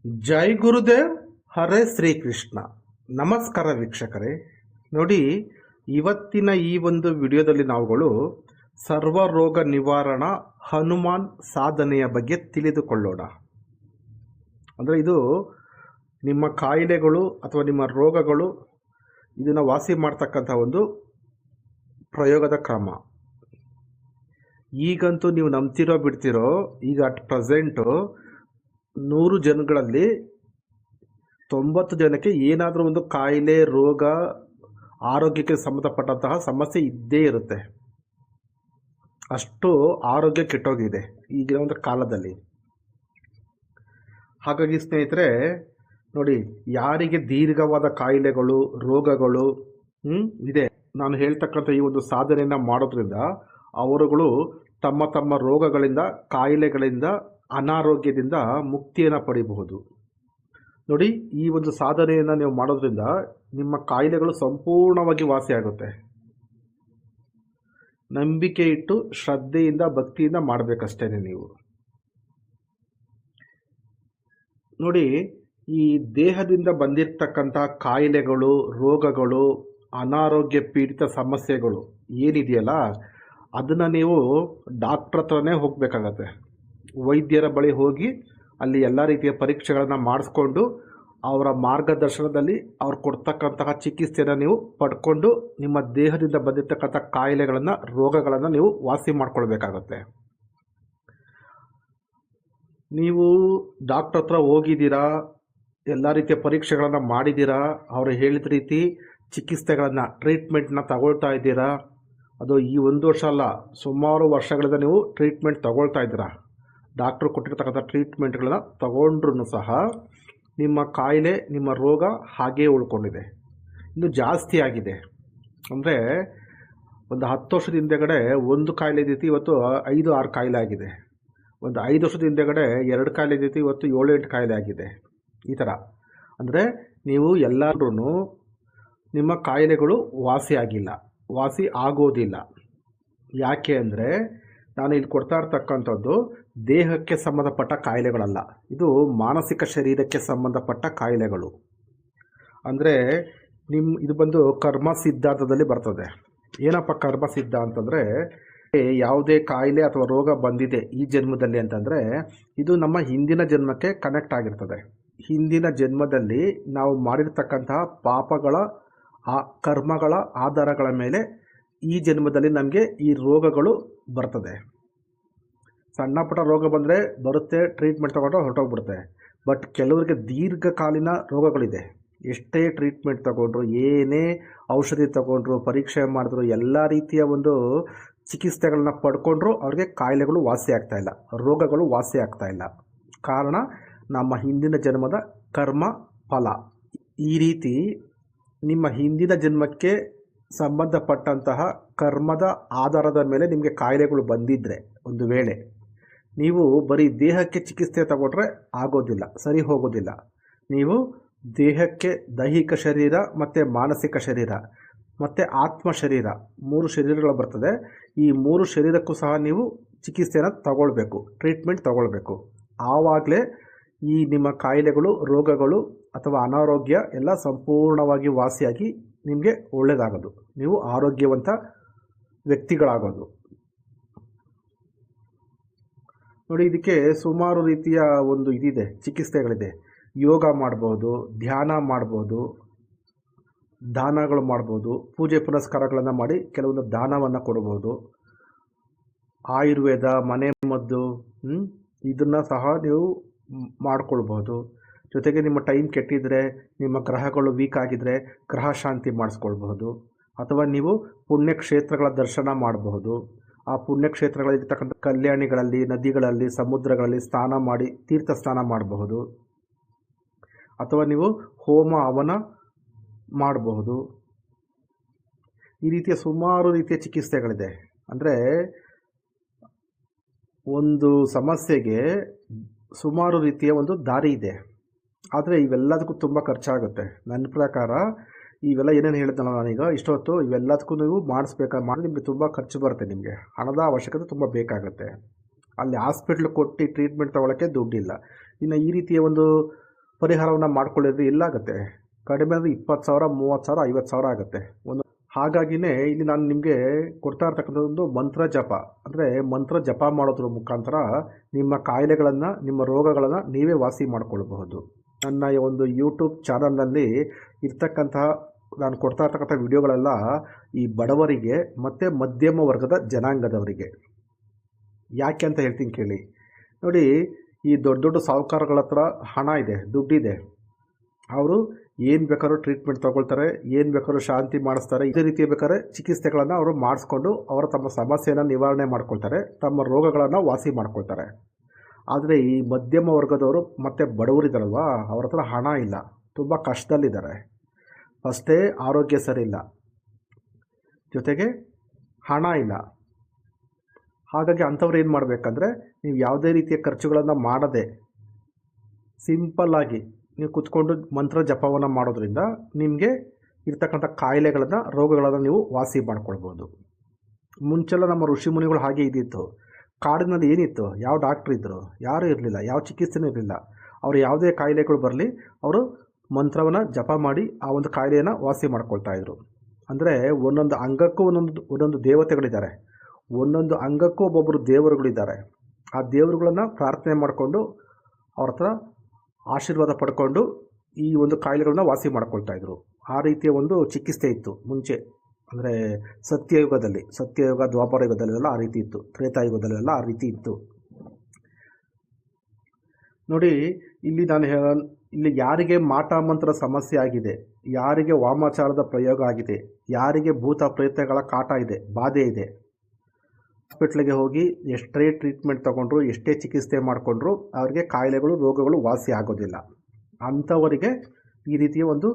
ಜೈ ಗುರುದೇವ್, ಹರೇ ಶ್ರೀಕೃಷ್ಣ. ನಮಸ್ಕಾರ ವೀಕ್ಷಕರೇ. ನೋಡಿ, ಇವತ್ತಿನ ಈ ಒಂದು ವಿಡಿಯೋದಲ್ಲಿ ನಾವುಗಳು ಸರ್ವರೋಗ ನಿವಾರಣಾ ಹನುಮಾನ್ ಸಾಧನೆಯ ಬಗ್ಗೆ ತಿಳಿದುಕೊಳ್ಳೋಣ. ಅಂದರೆ ಇದು ನಿಮ್ಮ ಕಾಯಿಲೆಗಳು ಅಥವಾ ನಿಮ್ಮ ರೋಗಗಳು ಇದನ್ನು ವಾಸಿ ಮಾಡ್ತಕ್ಕಂಥ ಒಂದು ಪ್ರಯೋಗದ ಕ್ರಮ. ಈಗಂತೂ ನೀವು ನಂಬ್ತಿರೋ ಬಿಡ್ತಿರೋ, ಈಗ ಅಟ್ ಪ್ರೆಸೆಂಟು 100 ಜನಗಳಲ್ಲಿ 90 ಜನಕ್ಕೆ ಏನಾದರೂ ಒಂದು ಕಾಯಿಲೆ, ರೋಗ, ಆರೋಗ್ಯಕ್ಕೆ ಸಂಬಂಧಪಟ್ಟಂತಹ ಸಮಸ್ಯೆ ಇದ್ದೇ ಇರುತ್ತೆ. ಅಷ್ಟು ಆರೋಗ್ಯ ಕೆಟ್ಟೋಗಿದೆ ಈಗಿನ ಒಂದು ಕಾಲದಲ್ಲಿ. ಹಾಗಾಗಿ ಸ್ನೇಹಿತರೆ ನೋಡಿ, ಯಾರಿಗೆ ದೀರ್ಘವಾದ ಕಾಯಿಲೆಗಳು, ರೋಗಗಳು ಇದೆ, ನಾನು ಹೇಳ್ತಕ್ಕಂಥ ಈ ಒಂದು ಸಾಧನೆಯನ್ನು ಮಾಡೋದ್ರಿಂದ ಅವರುಗಳು ತಮ್ಮ ತಮ್ಮ ರೋಗಗಳಿಂದ, ಕಾಯಿಲೆಗಳಿಂದ, ಅನಾರೋಗ್ಯದಿಂದ ಮುಕ್ತಿಯನ್ನು ಪಡಿಬಹುದು. ನೋಡಿ, ಈ ಒಂದು ಸಾಧನೆಯನ್ನು ನೀವು ಮಾಡೋದ್ರಿಂದ ನಿಮ್ಮ ಕಾಯಿಲೆಗಳು ಸಂಪೂರ್ಣವಾಗಿ ವಾಸಿಯಾಗುತ್ತೆ. ನಂಬಿಕೆ ಇಟ್ಟು ಶ್ರದ್ಧೆಯಿಂದ, ಭಕ್ತಿಯಿಂದ ಮಾಡಬೇಕಷ್ಟೇ ನೀವು. ನೋಡಿ, ಈ ದೇಹದಿಂದ ಬಂದಿರತಕ್ಕಂಥ ಕಾಯಿಲೆಗಳು, ರೋಗಗಳು, ಅನಾರೋಗ್ಯ ಪೀಡಿತ ಸಮಸ್ಯೆಗಳು ಏನಿದೆಯಲ್ಲ, ಅದನ್ನು ನೀವು ಡಾಕ್ಟ್ರ್ ಹತ್ರನೇ ಹೋಗಬೇಕಾಗತ್ತೆ. ವೈದ್ಯರ ಬಳಿ ಹೋಗಿ ಅಲ್ಲಿ ಎಲ್ಲ ರೀತಿಯ ಪರೀಕ್ಷೆಗಳನ್ನು ಮಾಡಿಸ್ಕೊಂಡು ಅವರ ಮಾರ್ಗದರ್ಶನದಲ್ಲಿ ಅವ್ರು ಕೊಡ್ತಕ್ಕಂತಹ ಚಿಕಿತ್ಸೆಯನ್ನು ನೀವು ಪಡ್ಕೊಂಡು ನಿಮ್ಮ ದೇಹದಿಂದ ಬಂದಿರತಕ್ಕಂಥ ಕಾಯಿಲೆಗಳನ್ನು, ರೋಗಗಳನ್ನು ನೀವು ವಾಸಿ ಮಾಡ್ಕೊಳ್ಬೇಕಾಗತ್ತೆ. ನೀವು ಡಾಕ್ಟರ್ ಹತ್ರ ಹೋಗಿದ್ದೀರಾ, ಎಲ್ಲ ರೀತಿಯ ಪರೀಕ್ಷೆಗಳನ್ನು ಮಾಡಿದ್ದೀರಾ, ಅವರು ಹೇಳಿದ ರೀತಿ ಚಿಕಿತ್ಸೆಗಳನ್ನು, ಟ್ರೀಟ್ಮೆಂಟ್ನ ತಗೊಳ್ತಾ ಇದ್ದೀರಾ. ಅದು ಈ 1 ವರ್ಷ ಅಲ್ಲ, ಸುಮಾರು ವರ್ಷಗಳಿಂದ ನೀವು ಟ್ರೀಟ್ಮೆಂಟ್ ತಗೊಳ್ತಾ ಇದ್ದೀರಾ. ಡಾಕ್ಟ್ರು ಕೊಟ್ಟಿರ್ತಕ್ಕಂಥ ಟ್ರೀಟ್ಮೆಂಟ್ಗಳನ್ನ ತಗೊಂಡ್ರೂ ಸಹ ನಿಮ್ಮ ಕಾಯಿಲೆ, ನಿಮ್ಮ ರೋಗ ಹಾಗೇ ಉಳ್ಕೊಂಡಿದೆ, ಇನ್ನು ಜಾಸ್ತಿ ಆಗಿದೆ. ಅಂದರೆ ಒಂದು 10 ವರ್ಷದ ಹಿಂದೆಗಡೆ ಒಂದು ಕಾಯಿಲೆ ಇದ್ದಿತ್ತು, ಇವತ್ತು 5-6 ಕಾಯಿಲೆ ಆಗಿದೆ. ಒಂದು 5 ವರ್ಷದ ಹಿಂದೆಗಡೆ 2 ಕಾಯಿಲೆ ಇದ್ದಿತ್ತು, ಇವತ್ತು 7-8 ಕಾಯಿಲೆ ಆಗಿದೆ. ಈ ಥರ ಅಂದರೆ ನೀವು ಎಲ್ಲರೂ ನಿಮ್ಮ ಕಾಯಿಲೆಗಳು ವಾಸಿ ಆಗಿಲ್ಲ, ವಾಸಿ ಆಗೋದಿಲ್ಲ. ಯಾಕೆ ಅಂದರೆ ನಾನು ಇಲ್ಲಿ ಕೊಡ್ತಾ ಇರ್ತಕ್ಕಂಥದ್ದು ದೇಹಕ್ಕೆ ಸಂಬಂಧಪಟ್ಟ ಕಾಯಿಲೆಗಳಲ್ಲ, ಇದು ಮಾನಸಿಕ ಶರೀರಕ್ಕೆ ಸಂಬಂಧಪಟ್ಟ ಕಾಯಿಲೆಗಳು. ಅಂದರೆ ಇದು ಬಂದು ಕರ್ಮ ಸಿದ್ಧಾಂತದಲ್ಲಿ ಬರ್ತದೆ. ಏನಪ್ಪ ಕರ್ಮ ಸಿದ್ಧಾಂತ ಅಂದರೆ, ಯಾವುದೇ ಕಾಯಿಲೆ ಅಥವಾ ರೋಗ ಬಂದಿದೆ ಈ ಜನ್ಮದಲ್ಲಿ ಅಂತಂದರೆ ಇದು ನಮ್ಮ ಹಿಂದಿನ ಜನ್ಮಕ್ಕೆ ಕನೆಕ್ಟ್ ಆಗಿರ್ತದೆ. ಹಿಂದಿನ ಜನ್ಮದಲ್ಲಿ ನಾವು ಮಾಡಿರ್ತಕ್ಕಂತಹ ಪಾಪಗಳ, ಆ ಕರ್ಮಗಳ ಆಧಾರಗಳ ಮೇಲೆ ಈ ಜನ್ಮದಲ್ಲಿ ನಮಗೆ ಈ ರೋಗಗಳು ಬರ್ತದೆ. ಸಣ್ಣ ಪುಟ್ಟ ರೋಗ ಬಂದರೆ ಬರುತ್ತೆ, ಟ್ರೀಟ್ಮೆಂಟ್ ತೊಗೊಂಡ್ರೆ ಹೊರಟೋಗ್ಬಿಡುತ್ತೆ. ಬಟ್ ಕೆಲವರಿಗೆ ದೀರ್ಘಕಾಲೀನ ರೋಗಗಳಿದೆ. ಎಷ್ಟೇ ಟ್ರೀಟ್ಮೆಂಟ್ ತಗೊಂಡ್ರು, ಏನೇ ಔಷಧಿ ತಗೊಂಡ್ರು, ಪರೀಕ್ಷೆ ಮಾಡಿದ್ರು, ಎಲ್ಲ ರೀತಿಯ ಒಂದು ಚಿಕಿತ್ಸೆಗಳನ್ನ ಪಡ್ಕೊಂಡ್ರು ಅವ್ರಿಗೆ ಕಾಯಿಲೆಗಳು ವಾಸಿ ಆಗ್ತಾಯಿಲ್ಲ, ರೋಗಗಳು ವಾಸಿ ಆಗ್ತಾಯಿಲ್ಲ. ಕಾರಣ ನಮ್ಮ ಹಿಂದಿನ ಜನ್ಮದ ಕರ್ಮ ಫಲ. ಈ ರೀತಿ ನಿಮ್ಮ ಹಿಂದಿನ ಜನ್ಮಕ್ಕೆ ಸಂಬಂಧಪಟ್ಟಂತಹ ಕರ್ಮದ ಆಧಾರದ ಮೇಲೆ ನಿಮಗೆ ಕಾಯಿಲೆಗಳು ಬಂದಿದ್ದರೆ, ಒಂದು ವೇಳೆ ನೀವು ಬರೀ ದೇಹಕ್ಕೆ ಚಿಕಿತ್ಸೆ ತಗೊಂಡ್ರೆ ಆಗೋದಿಲ್ಲ, ಸರಿ ಹೋಗೋದಿಲ್ಲ. ನೀವು ದೇಹಕ್ಕೆ ದೈಹಿಕ ಶರೀರ ಮತ್ತು ಮಾನಸಿಕ ಶರೀರ ಮತ್ತು ಆತ್ಮ ಶರೀರ, 3 ಶರೀರಗಳು ಬರ್ತದೆ. ಈ 3 ಶರೀರಕ್ಕೂ ಸಹ ನೀವು ಚಿಕಿತ್ಸೆನ ತಗೊಳ್ಬೇಕು, ಟ್ರೀಟ್ಮೆಂಟ್ ತಗೊಳ್ಬೇಕು. ಆವಾಗಲೇ ಈ ನಿಮ್ಮ ಕಾಯಿಲೆಗಳು, ರೋಗಗಳು ಅಥವಾ ಅನಾರೋಗ್ಯ ಎಲ್ಲ ಸಂಪೂರ್ಣವಾಗಿ ವಾಸಿಯಾಗಿ ನಿಮಗೆ ಒಳ್ಳೆಯದಾಗೋದು, ನೀವು ಆರೋಗ್ಯವಂತ ವ್ಯಕ್ತಿಗಳಾಗೋದು. ನೋಡಿ, ಇದಕ್ಕೆ ಸುಮಾರು ರೀತಿಯ ಒಂದು ಇದಿದೆ, ಚಿಕಿತ್ಸೆಗಳಿದೆ. ಯೋಗ ಮಾಡ್ಬೋದು, ಧ್ಯಾನ ಮಾಡ್ಬೋದು, ದಾನಗಳು ಮಾಡ್ಬೋದು, ಪೂಜೆ ಪುನಸ್ಕಾರಗಳನ್ನು ಮಾಡಿ ಕೆಲವೊಂದು ದಾನವನ್ನು ಕೊಡ್ಬೋದು. ಆಯುರ್ವೇದ, ಮನೆ ಮದ್ದು ಇದನ್ನು ಸಹ ನೀವು ಮಾಡ್ಕೊಳ್ಬೋದು. ಜೊತೆಗೆ ನಿಮ್ಮ ಟೈಮ್ ಕೆಟ್ಟಿದ್ರೆ, ನಿಮ್ಮ ಗ್ರಹಗಳು ವೀಕ್ ಆಗಿದ್ದರೆ ಗ್ರಹ ಶಾಂತಿ ಮಾಡಿಸ್ಕೊಳ್ಬಹುದು. ಅಥವಾ ನೀವು ಪುಣ್ಯಕ್ಷೇತ್ರಗಳ ದರ್ಶನ ಮಾಡಬಹುದು. ಆ ಪುಣ್ಯಕ್ಷೇತ್ರಗಳಿರ್ತಕ್ಕಂಥ ಕಲ್ಯಾಣಿಗಳಲ್ಲಿ, ನದಿಗಳಲ್ಲಿ, ಸಮುದ್ರಗಳಲ್ಲಿ ಸ್ನಾನ ಮಾಡಿ ತೀರ್ಥ ಸ್ನಾನ ಮಾಡಬಹುದು. ಅಥವಾ ನೀವು ಹೋಮ ಹವನ ಮಾಡಬಹುದು. ಈ ರೀತಿಯ ಸುಮಾರು ರೀತಿಯ ಚಿಕಿತ್ಸೆಗಳಿದೆ. ಅಂದರೆ ಒಂದು ಸಮಸ್ಯೆಗೆ ಸುಮಾರು ರೀತಿಯ ಒಂದು ದಾರಿ ಇದೆ. ಆದರೆ ಇವೆಲ್ಲದಕ್ಕೂ ತುಂಬ ಖರ್ಚಾಗುತ್ತೆ. ನನ್ನ ಪ್ರಕಾರ ಇವೆಲ್ಲ ಏನೇನು ಹೇಳಿದ್ನಲ್ಲ ನಾನೀಗ ಇಷ್ಟೊತ್ತು, ಇವೆಲ್ಲದಕ್ಕೂ ನೀವು ಮಾಡಿ ನಿಮಗೆ ತುಂಬ ಖರ್ಚು ಬರುತ್ತೆ. ನಿಮಗೆ ಹಣದ ಅವಶ್ಯಕತೆ ತುಂಬ ಬೇಕಾಗುತ್ತೆ. ಅಲ್ಲಿ ಹಾಸ್ಪಿಟ್ಲ್ ಕೊಟ್ಟು ಟ್ರೀಟ್ಮೆಂಟ್ ತೊಗೊಳಕ್ಕೆ ದುಡ್ಡಿಲ್ಲ. ಇನ್ನು ಈ ರೀತಿಯ ಒಂದು ಪರಿಹಾರವನ್ನು ಮಾಡ್ಕೊಳ್ಳಿದ್ರೆ ಎಲ್ಲಾಗುತ್ತೆ? ಕಡಿಮೆ ಅಂದರೆ 20,000, 30,000, 50,000 ಆಗುತ್ತೆ ಒಂದು. ಹಾಗಾಗಿನೇ ಇಲ್ಲಿ ನಾನು ನಿಮಗೆ ಕೊಡ್ತಾ ಇರ್ತಕ್ಕಂಥದ್ದು ಮಂತ್ರ ಜಪ. ಅಂದರೆ ಮಂತ್ರ ಜಪ ಮಾಡೋದ್ರ ಮುಖಾಂತರ ನಿಮ್ಮ ಕಾಯಿಲೆಗಳನ್ನು, ನಿಮ್ಮ ರೋಗಗಳನ್ನು ನೀವೇ ವಾಸಿ ಮಾಡಿಕೊಳ್ಬಹುದು. ನನ್ನ ಒಂದು ಯೂಟ್ಯೂಬ್ ಚಾನಲ್ನಲ್ಲಿ ಇರ್ತಕ್ಕಂತಹ ನಾನು ಕೊಡ್ತಾ ಇರ್ತಕ್ಕಂಥ ವಿಡಿಯೋಗಳೆಲ್ಲ ಈ ಬಡವರಿಗೆ ಮತ್ತು ಮಧ್ಯಮ ವರ್ಗದ ಜನಾಂಗದವರಿಗೆ. ಯಾಕೆ ಅಂತ ಹೇಳ್ತೀನಿ ಕೇಳಿ. ನೋಡಿ, ಈ ದೊಡ್ಡ ದೊಡ್ಡ ಸಾಹುಕಾರಗಳ ಹತ್ರ ಹಣ ಇದೆ, ದುಡ್ಡಿದೆ. ಅವರು ಏನು ಬೇಕಾದ್ರೂ ಟ್ರೀಟ್ಮೆಂಟ್ ತೊಗೊಳ್ತಾರೆ, ಏನು ಬೇಕಾದ್ರೂ ಶಾಂತಿ ಮಾಡಿಸ್ತಾರೆ. ಇದೇ ರೀತಿ ಬೇಕಾದ್ರೆ ಚಿಕಿತ್ಸೆಗಳನ್ನು ಅವರು ಮಾಡಿಸ್ಕೊಂಡು ಅವರು ತಮ್ಮ ಸಮಸ್ಯೆಯನ್ನು ನಿವಾರಣೆ ಮಾಡ್ಕೊಳ್ತಾರೆ, ತಮ್ಮ ರೋಗಗಳನ್ನು ವಾಸಿ ಮಾಡ್ಕೊಳ್ತಾರೆ. ಆದರೆ ಈ ಮಧ್ಯಮ ವರ್ಗದವರು ಮತ್ತು ಬಡವರಿದ್ದಾರಲ್ವ, ಅವ್ರ ಹತ್ರ ಹಣ ಇಲ್ಲ, ತುಂಬ ಕಷ್ಟದಲ್ಲಿದ್ದಾರೆ. ಫಸ್ಟೇ ಆರೋಗ್ಯ ಸರಿ ಇಲ್ಲ, ಜೊತೆಗೆ ಹಣ ಇಲ್ಲ. ಹಾಗಾಗಿ ಅಂಥವ್ರು ಏನು ಮಾಡಬೇಕಂದ್ರೆ, ನೀವು ಯಾವುದೇ ರೀತಿಯ ಖರ್ಚುಗಳನ್ನು ಮಾಡದೆ ಸಿಂಪಲ್ಲಾಗಿ ನೀವು ಕುತ್ಕೊಂಡು ಮಂತ್ರ ಜಪವನ್ನು ಮಾಡೋದ್ರಿಂದ ನಿಮಗೆ ಇರ್ತಕ್ಕಂಥ ಕಾಯಿಲೆಗಳನ್ನು, ರೋಗಗಳನ್ನು ನೀವು ವಾಸಿ ಮಾಡ್ಕೊಳ್ಬೋದು. ಮುಂಚೆಲ್ಲ ನಮ್ಮ ಋಷಿ ಮುನಿಗಳು ಹಾಗೆ ಇದ್ದಿತ್ತು. ಕಾಡಿನಲ್ಲಿ ಏನಿತ್ತು? ಯಾವ ಡಾಕ್ಟ್ರ್ ಇದ್ದರು? ಯಾರೂ ಇರಲಿಲ್ಲ, ಯಾವ ಚಿಕಿತ್ಸೆನೂ ಇರಲಿಲ್ಲ. ಅವರು ಯಾವುದೇ ಕಾಯಿಲೆಗಳು ಬರಲಿ ಅವರು ಮಂತ್ರವನ್ನು ಜಪ ಮಾಡಿ ಆ ಒಂದು ಕಾಯಿಲೆಯನ್ನು ವಾಸಿ ಮಾಡ್ಕೊಳ್ತಾಯಿದ್ರು. ಅಂದರೆ ಒಂದೊಂದು ಅಂಗಕ್ಕೂ ಒಂದೊಂದು ದೇವತೆಗಳಿದ್ದಾರೆ, ಒಂದೊಂದು ಅಂಗಕ್ಕೂ ಒಬ್ಬೊಬ್ಬರು ದೇವರುಗಳಿದ್ದಾರೆ. ಆ ದೇವರುಗಳನ್ನು ಪ್ರಾರ್ಥನೆ ಮಾಡಿಕೊಂಡು ಅವ್ರ ಹತ್ರ ಆಶೀರ್ವಾದ ಪಡ್ಕೊಂಡು ಈ ಒಂದು ಕಾಯಿಲೆಗಳನ್ನ ವಾಸಿ ಮಾಡ್ಕೊಳ್ತಾಯಿದ್ರು. ಆ ರೀತಿಯ ಒಂದು ಚಿಕಿತ್ಸೆ ಇತ್ತು ಮುಂಚೆ. ಅಂದರೆ ಸತ್ಯಯುಗ, ದ್ವಾಪರ ಯುಗದಲ್ಲೆಲ್ಲ ಆ ರೀತಿ ಇತ್ತು, ತ್ರೇತಾಯುಗದಲ್ಲೆಲ್ಲ ಆ ರೀತಿ ಇತ್ತು. ನೋಡಿ, ಇಲ್ಲಿ ಯಾರಿಗೆ ಮಾಟ ಮಂತ್ರ ಸಮಸ್ಯೆ ಆಗಿದೆ, ಯಾರಿಗೆ ವಾಮಾಚಾರದ ಪ್ರಯೋಗ ಆಗಿದೆ, ಯಾರಿಗೆ ಭೂತ ಪ್ರೇತಗಳ ಕಾಟ ಇದೆ, ಬಾಧೆ ಇದೆ, ಹಾಸ್ಪಿಟ್ಲಿಗೆ ಹೋಗಿ ಎಷ್ಟೇ ಟ್ರೀಟ್ಮೆಂಟ್ ತೊಗೊಂಡ್ರು, ಎಷ್ಟೇ ಚಿಕಿತ್ಸೆ ಮಾಡಿಕೊಂಡ್ರು ಅವರಿಗೆ ಕಾಯಿಲೆಗಳು, ರೋಗಗಳು ವಾಸಿ ಆಗೋದಿಲ್ಲ. ಅಂಥವರಿಗೆ ಈ ರೀತಿಯ ಒಂದು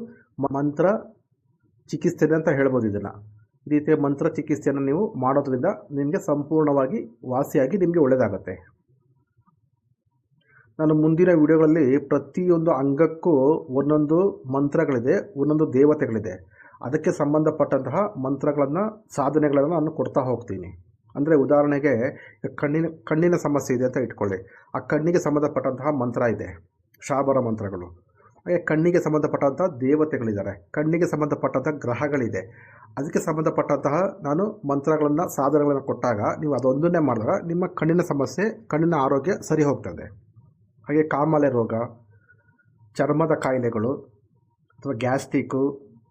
ಮಂತ್ರ ಚಿಕಿತ್ಸೆ ಅಂತ ಹೇಳ್ಬೋದು. ಇದನ್ನು ಈ ರೀತಿಯ ಮಂತ್ರ ಚಿಕಿತ್ಸೆಯನ್ನು ನೀವು ಮಾಡೋದ್ರಿಂದ ನಿಮಗೆ ಸಂಪೂರ್ಣವಾಗಿ ವಾಸಿಯಾಗಿ ನಿಮಗೆ ಒಳ್ಳೆಯದಾಗುತ್ತೆ. ನಾನು ಮುಂದಿನ ವಿಡಿಯೋಗಳಲ್ಲಿ ಪ್ರತಿಯೊಂದು ಅಂಗಕ್ಕೂ ಒಂದೊಂದು ಮಂತ್ರಗಳಿದೆ, ಒಂದೊಂದು ದೇವತೆಗಳಿದೆ. ಅದಕ್ಕೆ ಸಂಬಂಧಪಟ್ಟಂತಹ ಮಂತ್ರಗಳನ್ನು, ಸಾಧನೆಗಳನ್ನು ನಾನು ಕೊಡ್ತಾ ಹೋಗ್ತೀನಿ. ಅಂದರೆ ಉದಾಹರಣೆಗೆ ಕಣ್ಣಿನ ಸಮಸ್ಯೆ ಇದೆ ಅಂತ ಇಟ್ಕೊಳ್ಳಿ. ಆ ಕಣ್ಣಿಗೆ ಸಂಬಂಧಪಟ್ಟಂತಹ ಮಂತ್ರ ಇದೆ, ಶಾಬರ ಮಂತ್ರಗಳು. ಹಾಗೆ ಕಣ್ಣಿಗೆ ಸಂಬಂಧಪಟ್ಟಂತಹ ದೇವತೆಗಳಿದ್ದಾರೆ, ಕಣ್ಣಿಗೆ ಸಂಬಂಧಪಟ್ಟಂತಹ ಗ್ರಹಗಳಿದೆ. ಅದಕ್ಕೆ ಸಂಬಂಧಪಟ್ಟಂತಹ ನಾನು ಮಂತ್ರಗಳನ್ನು, ಸಾಧನೆಗಳನ್ನು ಕೊಟ್ಟಾಗ ನೀವು ಅದೊಂದನ್ನೇ ಮಾಡಿದಾಗ ನಿಮ್ಮ ಕಣ್ಣಿನ ಸಮಸ್ಯೆ, ಕಣ್ಣಿನ ಆರೋಗ್ಯ ಸರಿ ಹೋಗ್ತದೆ. ಹಾಗೆ ಕಾಮಾಲೆ ರೋಗ, ಚರ್ಮದ ಕಾಯಿಲೆಗಳು ಅಥವಾ ಗ್ಯಾಸ್ಟ್ರಿಕ್ಕು,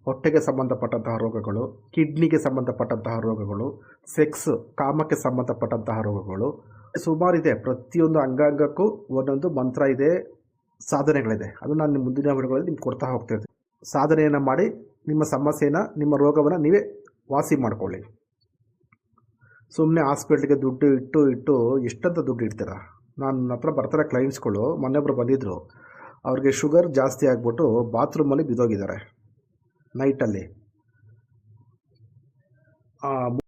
ಹೊಟ್ಟೆಗೆ ಸಂಬಂಧಪಟ್ಟಂತಹ ರೋಗಗಳು, ಕಿಡ್ನಿಗೆ ಸಂಬಂಧಪಟ್ಟಂತಹ ರೋಗಗಳು, ಸೆಕ್ಸ್, ಕಾಮಕ್ಕೆ ಸಂಬಂಧಪಟ್ಟಂತಹ ರೋಗಗಳು ಸುಮಾರಿದೆ. ಪ್ರತಿಯೊಂದು ಅಂಗಾಂಗಕ್ಕೂ ಒಂದೊಂದು ಮಂತ್ರ ಇದೆ, ಸಾಧನೆಗಳಿದೆ. ಅದು ನಾನು ಮುಂದಿನ ವಿಡಿಯೋಗಳಲ್ಲಿ ನಿಮ್ಗೆ ಕೊಡ್ತಾ ಹೋಗ್ತಿರ್ತೀನಿ. ಸಾಧನೆಯನ್ನು ಮಾಡಿ ನಿಮ್ಮ ಸಮಸ್ಯೆನ, ನಿಮ್ಮ ರೋಗವನ್ನು ನೀವೇ ವಾಸಿ ಮಾಡಿಕೊಳ್ಳಿ. ಸುಮ್ಮನೆ ಹಾಸ್ಪಿಟ್ಲಿಗೆ ದುಡ್ಡು ಇಟ್ಟು ಎಷ್ಟಂತ ದುಡ್ಡು ಇಡ್ತೀರಾ? ನನ್ನ ಹತ್ರ ಬರ್ತಾರೆ ಕ್ಲೈಂಟ್ಸ್ಗಳು. ಮೊನ್ನೆೊಬ್ಬರು ಬಂದಿದ್ದರು, ಅವ್ರಿಗೆ ಶುಗರ್ ಜಾಸ್ತಿ ಆಗಿಬಿಟ್ಟು ಬಾತ್ರೂಮಲ್ಲಿ ಬಿದ್ದೋಗಿದ್ದಾರೆ. ನೈಟಲ್ಲಿ